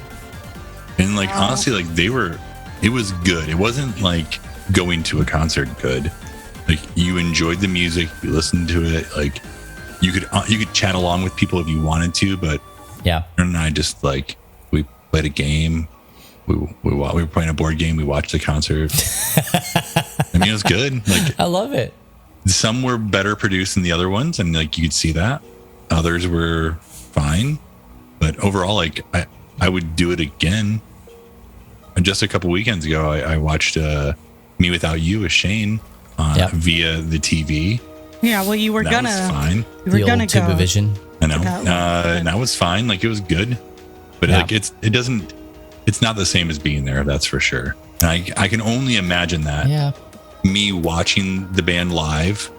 [SPEAKER 2] And like honestly, like it was good. It wasn't like going to a concert good. Like, you enjoyed the music, you listened to it. Like, you could chat along with people if you wanted to, but
[SPEAKER 1] Yeah.
[SPEAKER 2] Aaron and I just like, we played a game. We were playing a board game. We watched the concert. I mean, it was good. Like,
[SPEAKER 1] I love it.
[SPEAKER 2] some were better produced than the other ones, and like you could see that. Others were fine, but overall, like I would do it again. And just a couple weekends ago, I watched Me Without You with Shane via the TV.
[SPEAKER 3] Yeah, well, you were
[SPEAKER 2] That
[SPEAKER 3] gonna.
[SPEAKER 2] was fine.
[SPEAKER 3] You were
[SPEAKER 1] The
[SPEAKER 3] gonna
[SPEAKER 1] old
[SPEAKER 3] go.
[SPEAKER 1] Tubavision.
[SPEAKER 2] I know.
[SPEAKER 3] That
[SPEAKER 2] And that was fine. Like, it was good, but
[SPEAKER 1] Yeah.
[SPEAKER 2] like it's not the same as being there. That's for sure. And I can only imagine that
[SPEAKER 1] Yeah.
[SPEAKER 2] me watching the band live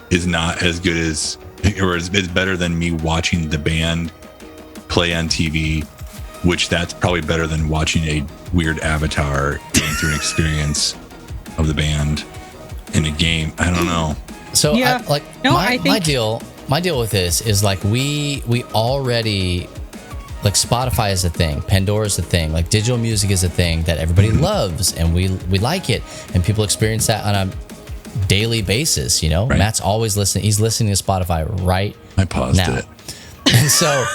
[SPEAKER 2] is not as good as, or is better than me watching the band play on TV, which that's probably better than watching a weird avatar going through an experience of the band in a game. I don't know.
[SPEAKER 1] So
[SPEAKER 3] Yeah. I
[SPEAKER 1] my
[SPEAKER 3] think-
[SPEAKER 1] deal with this is like we already, like, Spotify is a thing, Pandora is a thing, like digital music is a thing that everybody loves, and we like it, and people experience that on a daily basis. You know,
[SPEAKER 2] Right.
[SPEAKER 1] Matt's always listening. He's listening to Spotify right
[SPEAKER 2] I paused
[SPEAKER 1] now.
[SPEAKER 2] it.
[SPEAKER 1] And so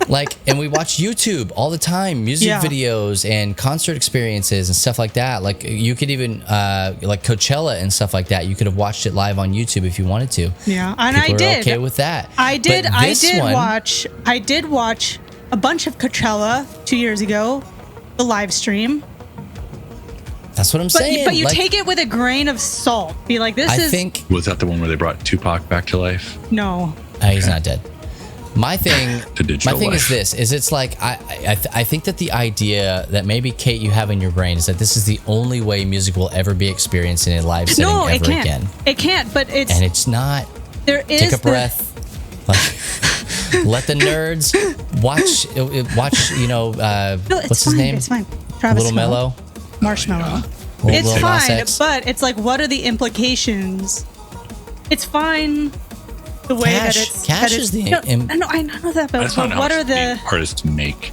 [SPEAKER 1] Like, and we watch YouTube all the time, music videos and concert experiences and stuff like that. Like, you could even, like Coachella and stuff like that. You could have watched it live on YouTube if you wanted to.
[SPEAKER 3] Yeah, and
[SPEAKER 1] People
[SPEAKER 3] I did.
[SPEAKER 1] Okay with that.
[SPEAKER 3] I did watch a bunch of Coachella 2 years ago, the live stream.
[SPEAKER 1] That's what I'm saying.
[SPEAKER 3] But you take it with a grain of salt. Be like, I think.
[SPEAKER 2] Was that the one where they brought Tupac back to life?
[SPEAKER 3] No.
[SPEAKER 1] He's not dead. My thing is this: it's like I think that the idea that maybe, Kate, you have in your brain is that this is the only way music will ever be experienced in a live setting ever again.
[SPEAKER 3] It can't. But
[SPEAKER 1] it's not.
[SPEAKER 3] There is.
[SPEAKER 1] Take a breath. Let the nerds watch. You know, what's his name?
[SPEAKER 3] It's fine. Travis
[SPEAKER 1] Scott. Mello.
[SPEAKER 3] Marshmello. It's
[SPEAKER 1] Lil Nas
[SPEAKER 3] fine,
[SPEAKER 1] X.
[SPEAKER 3] but it's like, what are the implications? It's fine. The way that it's
[SPEAKER 1] is the.
[SPEAKER 3] I know that, but what are the
[SPEAKER 2] artists make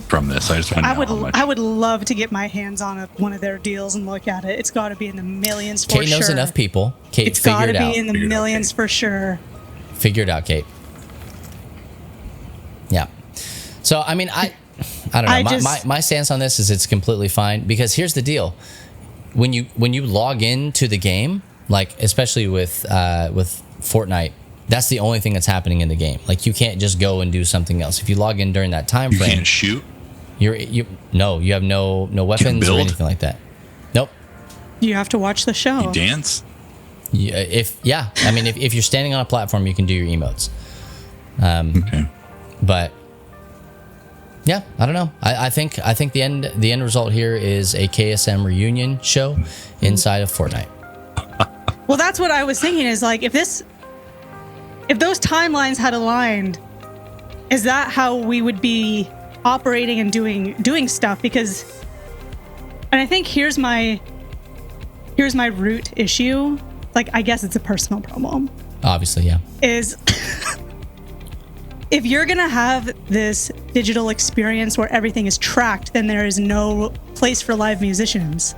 [SPEAKER 2] from this? I just want to know how much.
[SPEAKER 3] I would love to get my hands on one of their deals and look at it. It's got to be in the millions for
[SPEAKER 1] sure. Kate knows enough people. Kate,
[SPEAKER 3] it's got to be in the millions for sure.
[SPEAKER 1] Figure it out, Kate. Yeah. So I mean, I don't know. My stance on this is it's completely fine, because here's the deal: when you log into the game, like especially with Fortnite. That's the only thing that's happening in the game. Like, you can't just go and do something else. If you log in during that time frame,
[SPEAKER 2] you can't shoot.
[SPEAKER 1] You have no weapons or anything like that. Nope.
[SPEAKER 3] You have to watch the show.
[SPEAKER 2] You dance.
[SPEAKER 1] If you're standing on a platform, you can do your emotes.
[SPEAKER 2] Okay.
[SPEAKER 1] But yeah, I don't know. I think the end result here is a KSM reunion show inside of Fortnite.
[SPEAKER 3] Well, that's what I was thinking. Is like, if those timelines had aligned, is that how we would be operating and doing stuff? Because, and I think here's my root issue. Like, I guess it's a personal problem.
[SPEAKER 1] Obviously, yeah.
[SPEAKER 3] Is if you're gonna have this digital experience where everything is tracked, then there is no place for live musicians.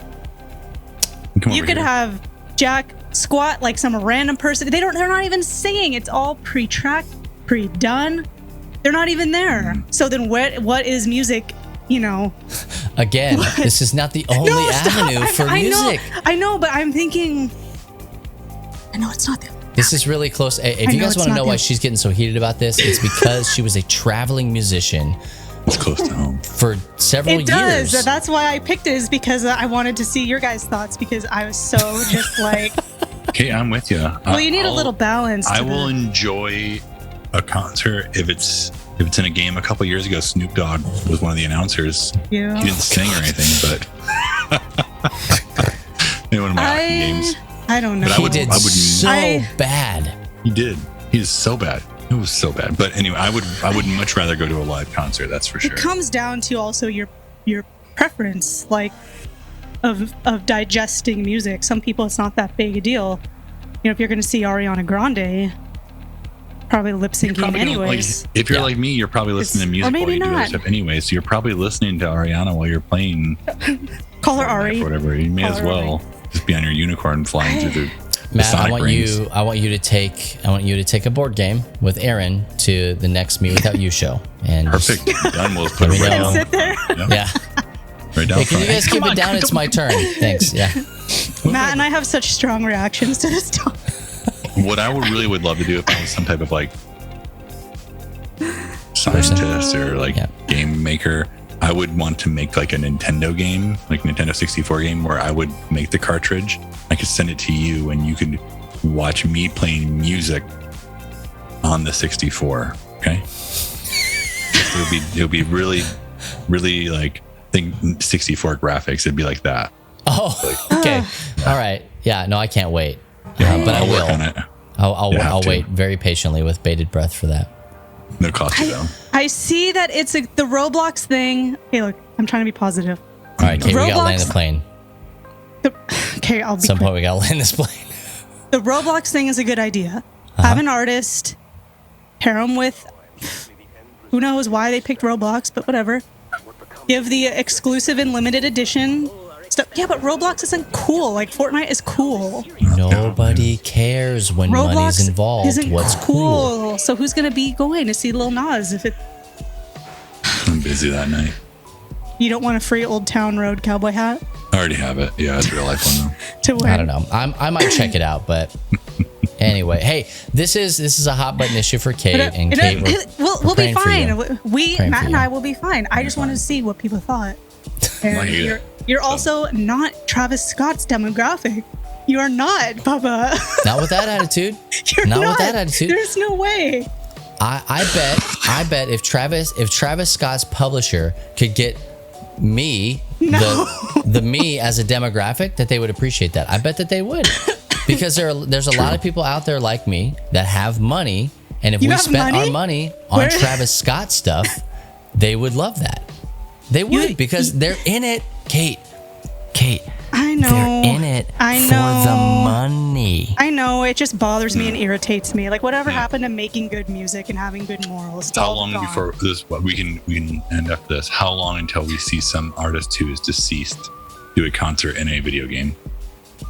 [SPEAKER 3] You could have Jack squat like some random person. They're not even singing. It's all pre-tracked, pre-done. They're not even there. So then what is music, you know?
[SPEAKER 1] Again, this is not the only avenue for music.
[SPEAKER 3] I know, but I'm thinking, I know it's not the
[SPEAKER 1] This is really close. If you guys want to know why she's getting so heated about this, it's because she was a traveling musician.
[SPEAKER 2] It's close to home.
[SPEAKER 1] For several years.
[SPEAKER 3] It does. That's why I picked it, is because I wanted to see your guys' thoughts, because I was so just like...
[SPEAKER 2] Okay, I'm with you.
[SPEAKER 3] Well, you need a little balance.
[SPEAKER 2] I will enjoy a concert if it's in a game. A couple years ago, Snoop Dogg was one of the announcers.
[SPEAKER 3] Yeah.
[SPEAKER 2] He didn't sing or anything, but in one of my hockey games.
[SPEAKER 3] I don't know.
[SPEAKER 1] He did so bad.
[SPEAKER 2] He did. He is so bad. It was so bad. But anyway, I would much rather go to a live concert. That's for sure.
[SPEAKER 3] It comes down to also your preference, like of digesting music. Some people, it's not that big a deal. You know, if you're going to see Ariana Grande, probably lip syncing anyways.
[SPEAKER 2] If you're like me, you're probably listening to music while you do other stuff anyway. So you're probably listening to Ariana while you're playing.
[SPEAKER 3] Call her Ari.
[SPEAKER 2] Or whatever. You may as well just be on your unicorn flying through the
[SPEAKER 1] Matt,
[SPEAKER 2] Sonic rings.
[SPEAKER 1] I want you to take a board game with Aaron to the next Me Without You show. And
[SPEAKER 2] perfect. Done. We'll put it right down.
[SPEAKER 3] Sit there.
[SPEAKER 1] Yeah.
[SPEAKER 2] Right down.
[SPEAKER 1] Hey, can you guys keep it down? It's my turn. Thanks. Yeah.
[SPEAKER 3] Matt and I have such strong reactions to this stuff.
[SPEAKER 2] What I would love to do if I was some type of like scientist or like game maker, I would want to make like a Nintendo game, like Nintendo 64 game, where I would make the cartridge. I could send it to you and you could watch me playing music on the 64. Okay. It would be really, really like, think 64 graphics. It'd be like that.
[SPEAKER 1] Oh, okay. All right. Yeah. No, I can't wait. But I will.
[SPEAKER 2] Work on it.
[SPEAKER 1] I'll wait very patiently with bated breath for that.
[SPEAKER 2] No cost to them.
[SPEAKER 3] I see that it's the Roblox thing. Hey, look, I'm trying to be positive.
[SPEAKER 1] All right, okay, we gotta land the plane.
[SPEAKER 3] Okay, I'll be
[SPEAKER 1] At some point we gotta land this plane.
[SPEAKER 3] The Roblox thing is a good idea. Have an artist, pair them with, who knows why they picked Roblox, but whatever. Give the exclusive and limited edition stuff. Yeah, but Roblox isn't cool. Like, Fortnite is cool.
[SPEAKER 1] Nobody cares when
[SPEAKER 3] Roblox
[SPEAKER 1] money's involved.
[SPEAKER 3] Isn't
[SPEAKER 1] What's
[SPEAKER 3] cool? So who's gonna be going to see Lil Nas if it?
[SPEAKER 2] busy that night.
[SPEAKER 3] You don't want a free Old Town Road cowboy hat
[SPEAKER 2] I already have it. Yeah, it's a real life one though.
[SPEAKER 3] to wear?
[SPEAKER 1] I don't know. I might check it out, but anyway, hey, this is a hot button issue for Kate, and Kate,
[SPEAKER 3] we'll be
[SPEAKER 1] praying for you.
[SPEAKER 3] fine. Matt and
[SPEAKER 1] you.
[SPEAKER 3] I will be fine. I just wanted to see what people thought. And you're also not Travis Scott's demographic. You are not, Bubba.
[SPEAKER 1] Not with that attitude.
[SPEAKER 3] You're
[SPEAKER 1] not with that attitude.
[SPEAKER 3] There's no way.
[SPEAKER 1] I bet if Travis Scott's publisher could get me, the me as a demographic, that they would appreciate that. I bet that they would, because there's a lot of people out there like me that have money, and if we spent our money on Travis Scott stuff, they would love that. They would, because they're in it, Kate.
[SPEAKER 3] I know.
[SPEAKER 1] They're in it for the money.
[SPEAKER 3] I know. It just bothers me and irritates me. Like, whatever happened to making good music and having good morals?
[SPEAKER 2] How long before this? We can end after this. How long until we see some artist who is deceased do a concert in a video game?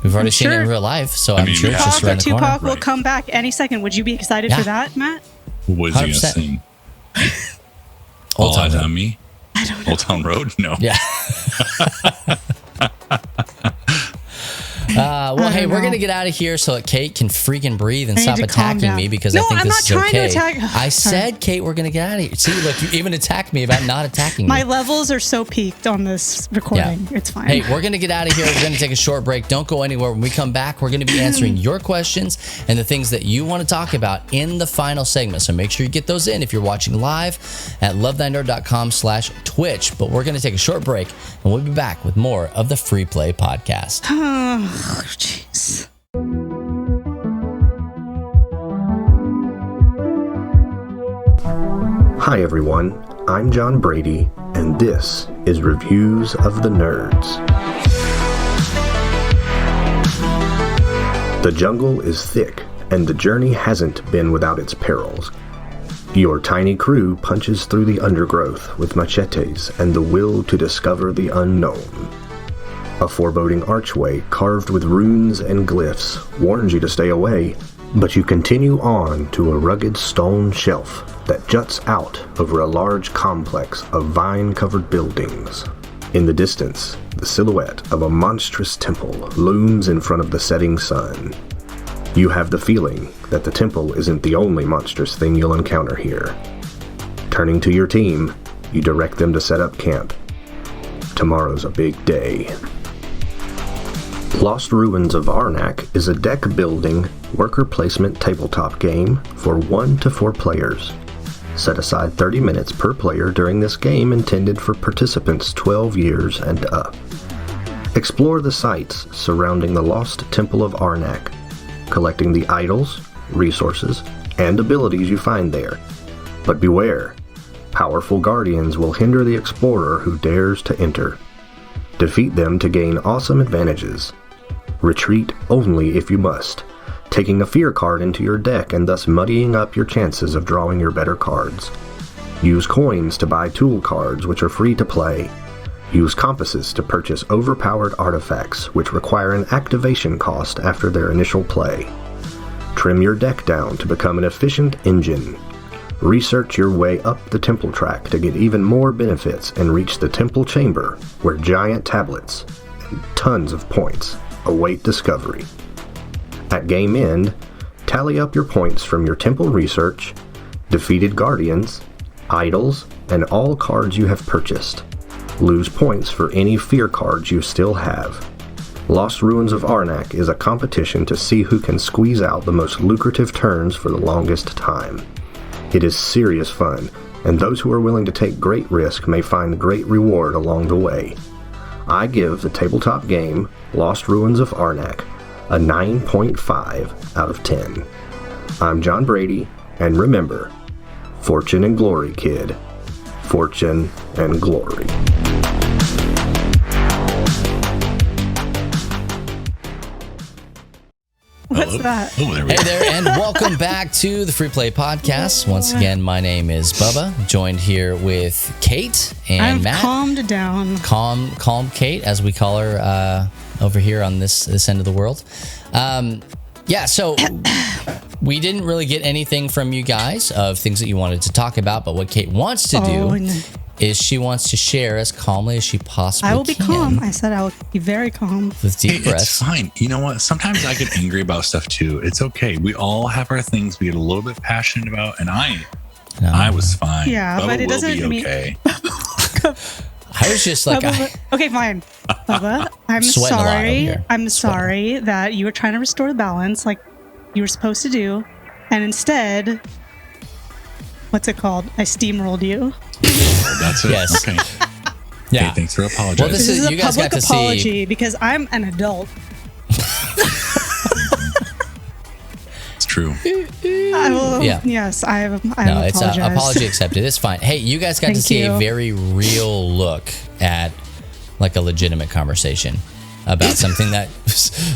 [SPEAKER 1] We've already seen it in real life, so I'm sure it's just around the corner.
[SPEAKER 3] Tupac will come back any second. Would you be excited for that, Matt?
[SPEAKER 2] What is he gonna sing? All Eyes on Me?
[SPEAKER 3] I don't know.
[SPEAKER 2] Old Town Road? No.
[SPEAKER 1] Yeah. Well, hey, we're gonna get out of here so that Kate can freaking breathe and stop attacking me, because I think this is okay. No, I'm not trying to attack. I said, Kate, we're gonna get out of here. See, look, you even attacked me about not attacking me.
[SPEAKER 3] My levels are so peaked on this recording. Yeah. It's fine.
[SPEAKER 1] Hey, we're gonna get out of here. We're gonna take a short break. Don't go anywhere. When we come back, we're gonna be answering your questions and the things that you want to talk about in the final segment. So make sure you get those in if you're watching live at lovethynerd.com/Twitch. But we're gonna take a short break, and we'll be back with more of the Free Play Podcast.
[SPEAKER 3] Oh, jeez.
[SPEAKER 5] Hi everyone, I'm John Brady, and this is Reviews of the Nerds. The jungle is thick, and the journey hasn't been without its perils. Your tiny crew punches through the undergrowth with machetes and the will to discover the unknown. A foreboding archway carved with runes and glyphs warns you to stay away, but you continue on to a rugged stone shelf that juts out over a large complex of vine-covered buildings. In the distance, the silhouette of a monstrous temple looms in front of the setting sun. You have the feeling that the temple isn't the only monstrous thing you'll encounter here. Turning to your team, you direct them to set up camp. Tomorrow's a big day. Lost Ruins of Arnac is a deck-building, worker placement tabletop game for 1 to 4 players. Set aside 30 minutes per player during this game, intended for participants 12 years and up. Explore the sites surrounding the Lost Temple of Arnac, collecting the idols, resources, and abilities you find there. But beware, powerful guardians will hinder the explorer who dares to enter. Defeat them to gain awesome advantages. Retreat only if you must, taking a fear card into your deck and thus muddying up your chances of drawing your better cards. Use coins to buy tool cards, which are free to play. Use compasses to purchase overpowered artifacts, which require an activation cost after their initial play. Trim your deck down to become an efficient engine. Research your way up the temple track to get even more benefits and reach the temple chamber, where giant tablets and tons of points await discovery. At game end, tally up your points from your temple research, defeated guardians, idols, and all cards you have purchased. Lose points for any fear cards you still have. Lost Ruins of Arnac is a competition to see who can squeeze out the most lucrative turns for the longest time. It is serious fun, and those who are willing to take great risk may find great reward along the way. I give the tabletop game, Lost Ruins of Arnac, a 9.5 out of 10. I'm John Brady, and remember, fortune and glory, kid. Fortune and glory.
[SPEAKER 3] What's that?
[SPEAKER 2] Oh, there we
[SPEAKER 1] Hey
[SPEAKER 2] go.
[SPEAKER 1] there, and welcome back to the Free Play Podcast. Once again, my name is Bubba, joined here with Kate and Matt.
[SPEAKER 3] I've calmed down.
[SPEAKER 1] Calm Kate, as we call her over here on this end of the world. Yeah, so we didn't really get anything from you guys of things that you wanted to talk about, but what Kate wants to do is she wants to share as calmly as she possibly can.
[SPEAKER 3] I will be calm. I said I will be very calm.
[SPEAKER 1] With deep breaths.
[SPEAKER 2] It's fine. You know what? Sometimes I get angry about stuff too. It's okay. We all have our things we get a little bit passionate about, and I was fine.
[SPEAKER 3] Yeah,
[SPEAKER 2] Bubba
[SPEAKER 3] but it doesn't
[SPEAKER 2] will be
[SPEAKER 3] mean-
[SPEAKER 2] okay.
[SPEAKER 1] I was just like,
[SPEAKER 3] Okay, fine. Bubba, I'm
[SPEAKER 1] Sweating a lot over here.
[SPEAKER 3] I'm sorry that you were trying to restore the balance like you were supposed to do. And instead, what's it called? I steamrolled you.
[SPEAKER 2] That's it.
[SPEAKER 1] Yes.
[SPEAKER 2] Okay.
[SPEAKER 1] yeah.
[SPEAKER 2] Okay, thanks for apologizing.
[SPEAKER 1] Well,
[SPEAKER 3] This is
[SPEAKER 1] you
[SPEAKER 3] a
[SPEAKER 1] guys
[SPEAKER 3] public
[SPEAKER 1] got to see.
[SPEAKER 3] apology because I'm an adult.
[SPEAKER 2] It's true.
[SPEAKER 3] I will,
[SPEAKER 1] Yeah.
[SPEAKER 3] Yes, I
[SPEAKER 1] No, it's
[SPEAKER 3] apologize.
[SPEAKER 1] apology accepted. It's fine. Hey, you guys got to
[SPEAKER 3] Thank
[SPEAKER 1] see a
[SPEAKER 3] you.
[SPEAKER 1] very real look at like a legitimate conversation about something that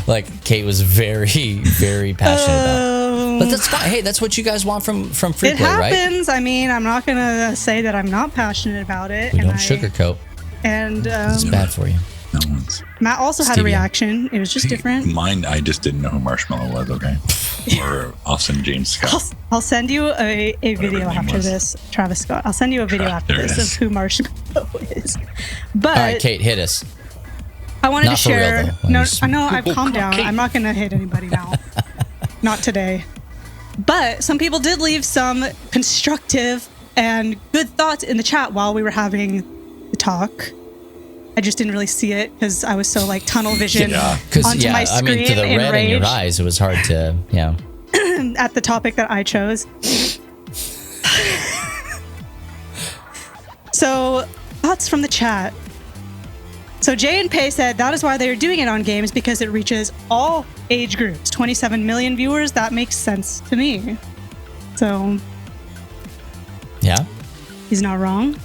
[SPEAKER 1] like Kate was very, very passionate about. But that's fine. Hey, that's what you guys want from free
[SPEAKER 3] It
[SPEAKER 1] play, right?
[SPEAKER 3] happens. I mean, I'm not gonna say that I'm not passionate about it.
[SPEAKER 1] We don't sugarcoat.
[SPEAKER 3] And
[SPEAKER 1] It's bad for you.
[SPEAKER 2] No one's.
[SPEAKER 3] Matt also had a
[SPEAKER 1] Stevia.
[SPEAKER 3] reaction. It was just different.
[SPEAKER 2] Mine, I just didn't know who Marshmello was, okay? Or Austin James Scott.
[SPEAKER 3] I'll send you a
[SPEAKER 2] his
[SPEAKER 3] video
[SPEAKER 2] name
[SPEAKER 3] after
[SPEAKER 2] was.
[SPEAKER 3] this, Travis Scott. I'll send you a video after
[SPEAKER 2] There it
[SPEAKER 3] this
[SPEAKER 2] is.
[SPEAKER 3] of who Marshmello is. But
[SPEAKER 1] All right, Kate, hit us.
[SPEAKER 3] I wanted
[SPEAKER 1] Not
[SPEAKER 3] to
[SPEAKER 1] for real,
[SPEAKER 3] share.
[SPEAKER 1] though.
[SPEAKER 3] No,
[SPEAKER 1] Just-
[SPEAKER 3] I know. I've
[SPEAKER 2] Oh,
[SPEAKER 3] calmed
[SPEAKER 2] come on,
[SPEAKER 3] down.
[SPEAKER 2] Kate.
[SPEAKER 3] I'm not going to hit anybody now. Not today. But some people did leave some constructive and good thoughts in the chat while we were having the talk. I just didn't really see it because I was so like tunnel vision
[SPEAKER 1] Because
[SPEAKER 3] onto my
[SPEAKER 1] I
[SPEAKER 3] screen
[SPEAKER 1] mean, to the
[SPEAKER 3] in
[SPEAKER 1] red in your
[SPEAKER 3] rage
[SPEAKER 1] eyes, it was hard to,
[SPEAKER 3] at the topic that I chose. So, thoughts from the chat. So Jay and Pay said that is why they are doing it on games because it reaches all age groups. 27 million viewers, that makes sense to me. So
[SPEAKER 1] yeah.
[SPEAKER 3] he's not wrong.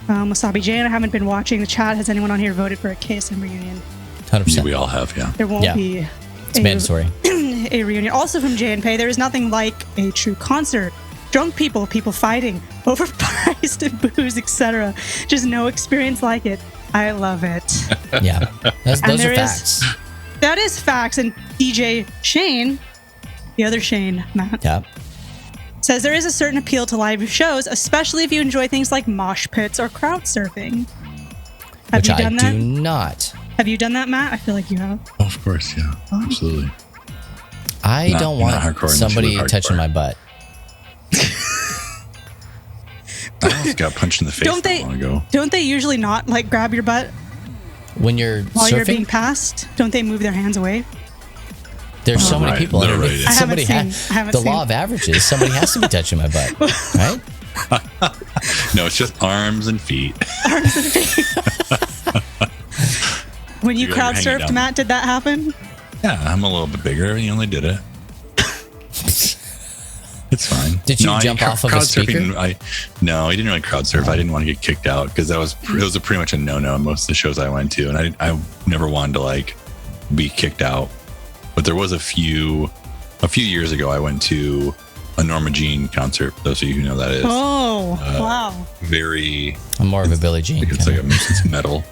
[SPEAKER 3] Wasabi Jane, I haven't been watching the chat. Has anyone on here voted for a KSM reunion?
[SPEAKER 1] 100%.
[SPEAKER 2] We all have, yeah.
[SPEAKER 3] There won't
[SPEAKER 1] Yeah.
[SPEAKER 3] be
[SPEAKER 1] It's mandatory.
[SPEAKER 3] a reunion. Also from Jay and Pay, there is nothing like a true concert. Drunk people, people fighting, overpriced and booze, etc. Just no experience like it. I love it.
[SPEAKER 1] Yeah. Those
[SPEAKER 3] And
[SPEAKER 1] are
[SPEAKER 3] there is-
[SPEAKER 1] facts.
[SPEAKER 3] That is facts. And DJ Shane, the other Shane, Matt,
[SPEAKER 1] Yeah.
[SPEAKER 3] says there is a certain appeal to live shows, especially if you enjoy things like mosh pits or crowd surfing. Have
[SPEAKER 1] Which
[SPEAKER 3] you
[SPEAKER 1] I
[SPEAKER 3] done
[SPEAKER 1] do
[SPEAKER 3] that?
[SPEAKER 1] not.
[SPEAKER 3] Have you done that, Matt? I feel like you have.
[SPEAKER 2] Oh, of course, yeah. Absolutely.
[SPEAKER 1] I
[SPEAKER 2] Not-
[SPEAKER 1] don't
[SPEAKER 2] not
[SPEAKER 1] want
[SPEAKER 2] hardcore,
[SPEAKER 1] somebody
[SPEAKER 2] unless you live
[SPEAKER 1] touching
[SPEAKER 2] hardcore.
[SPEAKER 1] my butt.
[SPEAKER 2] I almost got punched in the face
[SPEAKER 3] Don't they?
[SPEAKER 2] not long ago.
[SPEAKER 3] Don't they usually not like grab your butt
[SPEAKER 1] When you're
[SPEAKER 3] while you're being
[SPEAKER 1] surfing,
[SPEAKER 3] passed? Don't they move their hands away?
[SPEAKER 1] there's so many
[SPEAKER 2] right.
[SPEAKER 1] people
[SPEAKER 2] No,
[SPEAKER 1] underneath.
[SPEAKER 2] right. I
[SPEAKER 1] Somebody
[SPEAKER 3] haven't seen- I haven't
[SPEAKER 1] the
[SPEAKER 3] seen.
[SPEAKER 1] law of averages. Somebody has to be touching my butt, right?
[SPEAKER 2] No, it's just arms and feet.
[SPEAKER 3] When you
[SPEAKER 2] You're
[SPEAKER 3] crowd
[SPEAKER 2] hanging
[SPEAKER 3] surfed,
[SPEAKER 2] down.
[SPEAKER 3] Matt, did that happen?
[SPEAKER 2] Yeah, I'm a little bit bigger. You only did it. It's fine.
[SPEAKER 1] Did you jump off of a
[SPEAKER 2] crowd
[SPEAKER 1] speaker?
[SPEAKER 2] surfing, no, I didn't really crowd surf. I didn't want to get kicked out because it was pretty much a no-no in most of the shows I went to, and I never wanted to like be kicked out. But there was a few years ago I went to a Norma Jean concert. Those of you who know that is
[SPEAKER 3] Oh, wow.
[SPEAKER 2] very.
[SPEAKER 1] I'm more of a Billie Jean.
[SPEAKER 2] It's
[SPEAKER 1] kinda.
[SPEAKER 2] like it's metal,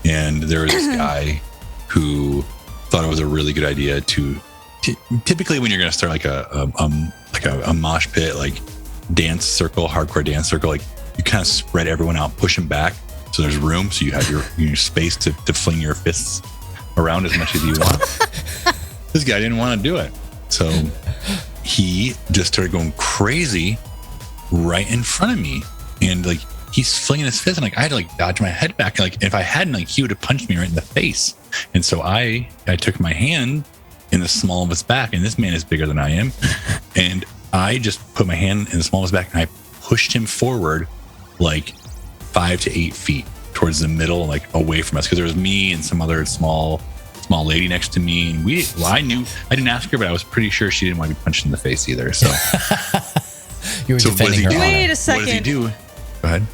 [SPEAKER 2] and there was this guy who thought it was a really good idea to. Typically, when you're going to start like a mosh pit, like dance circle, hardcore dance circle, like you kind of spread everyone out, push them back, so there's room, so you have your space to fling your fists around as much as you want. This guy didn't want to do it, so he just started going crazy right in front of me, and like he's flinging his fist, and like I had to like dodge my head back, and, like if I hadn't, like he would have punched me right in the face, and so I took my hand in the small of his back, and this man is bigger than I am, and I just put my hand in the small of his back, and I pushed him forward like 5 to 8 feet towards the middle, like away from us, because there was me and some other small lady next to me, and I knew, I didn't ask her, but I was pretty sure she didn't want to be punched in the face either. So
[SPEAKER 1] You were
[SPEAKER 2] so what does
[SPEAKER 1] defending
[SPEAKER 2] he
[SPEAKER 1] her
[SPEAKER 2] do?
[SPEAKER 1] honor.
[SPEAKER 3] Wait a
[SPEAKER 2] What does he
[SPEAKER 3] second.
[SPEAKER 2] do? Go ahead.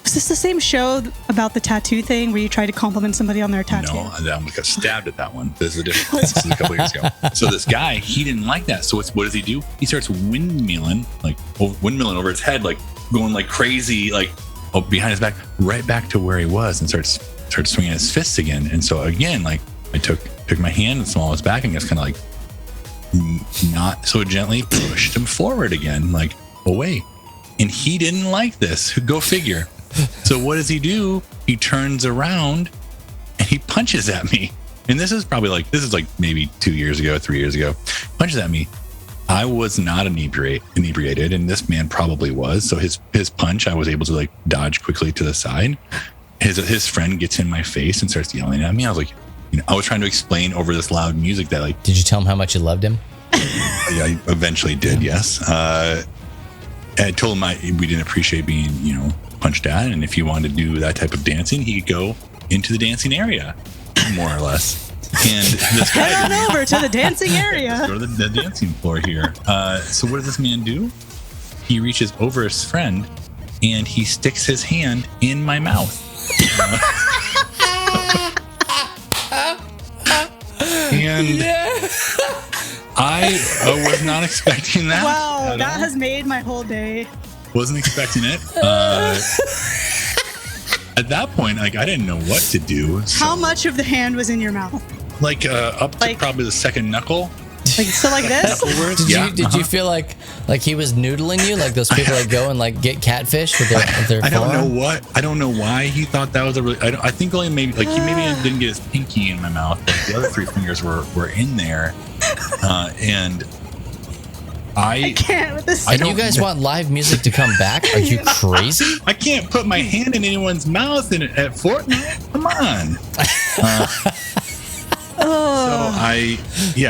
[SPEAKER 3] Was this the same show about the tattoo thing where you tried to compliment somebody on their tattoo?
[SPEAKER 2] No, I almost got stabbed at that one. This is a different. This is a couple years ago. So this guy, he didn't like that. So what does he do? He starts windmilling over his head, like going like crazy, like behind his back, right back to where he was, and starts swinging his fists again. And so again, like I took my hand and small of his back, and just kind of like not so gently pushed him forward again, like away. and he didn't like this. Go figure. So what does he do? He turns around and he punches at me. And this is maybe 2 years ago, 3 years ago. Punches at me. I was not inebriated, and this man probably was. So his punch, I was able to like dodge quickly to the side. His friend gets in my face and starts yelling at me. I was like, I was trying to explain over this loud music that like.
[SPEAKER 1] Did you tell him how much you loved him?
[SPEAKER 2] Yeah, I eventually did. Yes. I told him we didn't appreciate being, punched at, and if he wanted to do that type of dancing, he could go into the dancing area, more or less. And this guy
[SPEAKER 3] head on over to the dancing area.
[SPEAKER 2] Go to the dancing floor here. So what does this man do? He reaches over his friend and he sticks his hand in my mouth. And I was not expecting that.
[SPEAKER 3] Wow, that has made my whole day.
[SPEAKER 2] Wasn't expecting it. At that point, like I didn't know what to do. So,
[SPEAKER 3] how much of the hand was in your mouth?
[SPEAKER 2] Like up to probably the second knuckle.
[SPEAKER 3] Like this?
[SPEAKER 1] Did you feel like he was noodling you, like those people that go and like get catfish with their
[SPEAKER 2] I don't
[SPEAKER 1] forearm?
[SPEAKER 2] know why he thought that was a really. I think only maybe like he didn't get his pinky in my mouth, but the other three fingers were in there, and I
[SPEAKER 3] can't with this.
[SPEAKER 1] And you guys want live music to come back? Are you crazy?
[SPEAKER 2] I can't put my hand in anyone's mouth at Fortnite. Come on.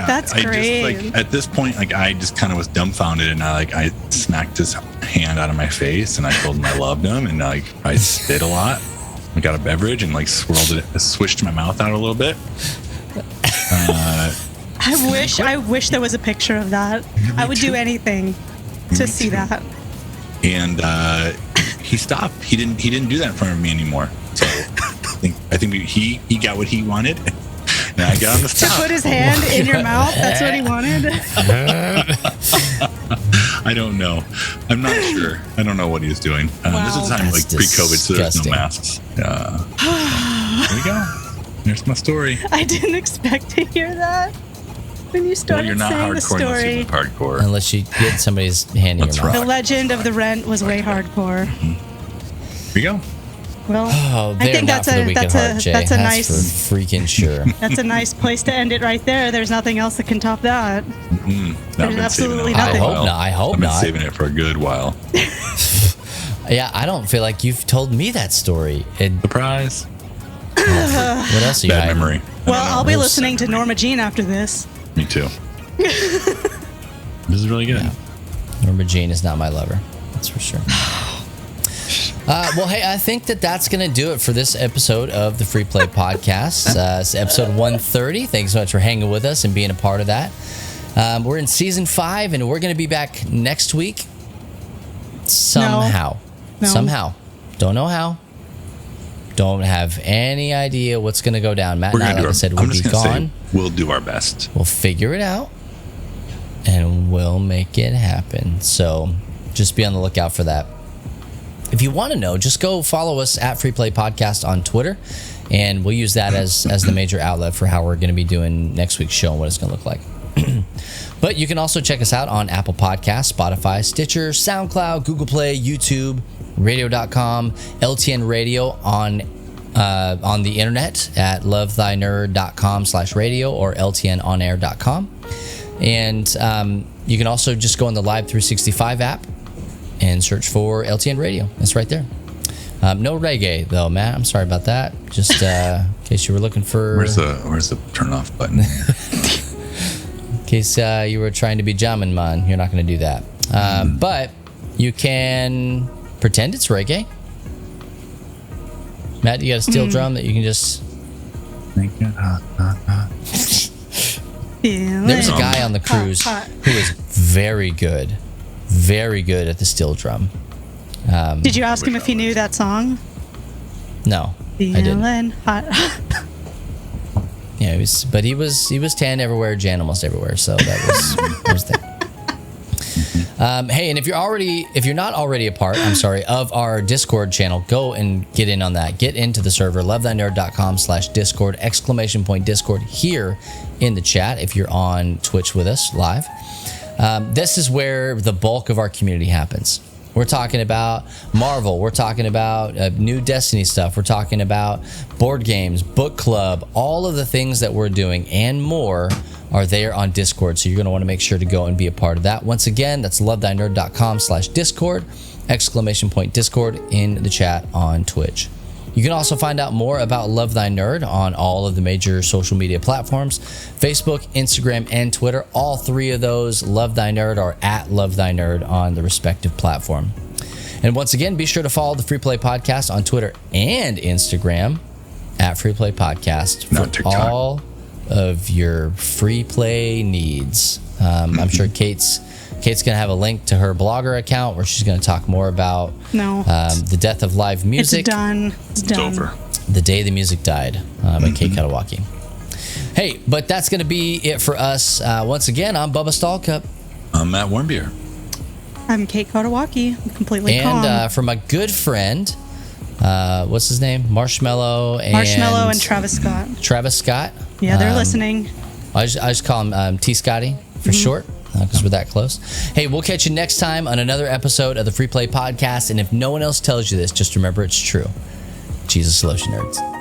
[SPEAKER 3] That's great.
[SPEAKER 2] Just like at this point, like I just kind of was dumbfounded, and I smacked his hand out of my face, and I told him I loved him, and like I spit a lot. I got a beverage and like swished my mouth out a little bit.
[SPEAKER 3] I wish there was a picture of that. I would do anything to see that.
[SPEAKER 2] And he stopped. He didn't do that in front of me anymore. So I think he got what he wanted. And I got him to stop.
[SPEAKER 3] To put his hand in your mouth? That's what he wanted?
[SPEAKER 2] I don't know. I'm not sure. I don't know what he was doing. This is time like pre-COVID, so there's no masks. There we go. There's my story.
[SPEAKER 3] I didn't expect to hear that when you started
[SPEAKER 2] you're not
[SPEAKER 3] saying
[SPEAKER 2] hardcore
[SPEAKER 3] the story.
[SPEAKER 2] unless you're hardcore.
[SPEAKER 1] Unless you get somebody's hand in your mouth.
[SPEAKER 3] The legend of the rent was way hardcore.
[SPEAKER 2] Here you go.
[SPEAKER 3] Well,
[SPEAKER 1] I
[SPEAKER 3] think that's a nice
[SPEAKER 1] for freaking sure.
[SPEAKER 3] That's a nice place to end it right there. There's nothing else that can top that. There's absolutely nothing.
[SPEAKER 1] I hope
[SPEAKER 2] I've been
[SPEAKER 1] not.
[SPEAKER 2] saving it for a good while.
[SPEAKER 1] Yeah, I don't feel like you've told me that story.
[SPEAKER 2] Surprise.
[SPEAKER 1] What else are you
[SPEAKER 2] Bad
[SPEAKER 1] hiding?
[SPEAKER 2] memory.
[SPEAKER 3] Well, I'll be listening to Norma Jean after this.
[SPEAKER 2] Me too. This is really good.
[SPEAKER 1] Yeah. Norma Jean is not my lover. That's for sure. Well, hey, I think that's going to do it for this episode of the Free Play Podcast. It's episode 130. Thanks so much for hanging with us and being a part of that. We're in season 5, and we're going to be back next week. Somehow.
[SPEAKER 3] No.
[SPEAKER 1] Somehow. Don't know how. Don't have any idea what's going to go down. Matt and I, like I said, will be gone.
[SPEAKER 2] We'll do our best.
[SPEAKER 1] We'll figure it out, and we'll make it happen. So just be on the lookout for that. If you want to know, just go follow us at Free Play Podcast on Twitter, and we'll use that as the major outlet for how we're going to be doing next week's show and what it's going to look like. But you can also check us out on Apple Podcasts, Spotify, Stitcher, SoundCloud, Google Play, YouTube, radio.com, LTN Radio on the internet at lovethynerd.com/radio or ltnonair.com. And you can also just go on the Live 365 app and search for LTN Radio. It's right there. No reggae though, Matt. I'm sorry about that. Just in case you were looking for.
[SPEAKER 2] Where's the turn off button?
[SPEAKER 1] In case you were trying to be jamming, man, you're not going to do that. But you can pretend it's reggae. Matt, you got a steel drum that you can just. There's a guy on the cruise who is very good at the steel drum.
[SPEAKER 3] Did you ask him if he knew that song?
[SPEAKER 1] No, I didn't.
[SPEAKER 3] Hot.
[SPEAKER 1] Yeah, he was tan everywhere, Jan almost everywhere. So that was that. Hey, and if you're not already a part, of our Discord channel, go and get in on that. Get into the server, lovethynerd.com/Discord, !Discord here in the chat if you're on Twitch with us live. This is where the bulk of our community happens. We're talking about Marvel. We're talking about new Destiny stuff. We're talking about board games, book club, all of the things that we're doing and more are there on Discord. So you're going to want to make sure to go and be a part of that. Once again, that's lovethynerd.com/Discord, !Discord in the chat on Twitch. You can also find out more about Love Thy Nerd on all of the major social media platforms, Facebook, Instagram, and Twitter. All three of those, Love Thy Nerd, or at Love Thy Nerd on the respective platform. And once again, be sure to follow the Free Play Podcast on Twitter and Instagram at Free Play Podcast for all of your free play needs. I'm sure Kate's going to have a link to her blogger account where she's going to talk more about the death of live music.
[SPEAKER 3] It's done.
[SPEAKER 2] It's over.
[SPEAKER 1] The Day the Music Died by Kate Katawaki. Hey, but that's going to be it for us. Once again, I'm Bubba Stallcup.
[SPEAKER 2] I'm Matt Warmbier.
[SPEAKER 3] I'm Kate Katawaki. I'm completely calm.
[SPEAKER 1] And for my good friend, what's his name? Marshmello
[SPEAKER 3] and Travis Scott.
[SPEAKER 1] Travis Scott.
[SPEAKER 3] Yeah, they're listening.
[SPEAKER 1] I just call him T Scotty for short, because we're that close. Hey, we'll catch you next time on another episode of the Free Play Podcast. And if no one else tells you this, just remember it's true. Jesus loves you, nerds.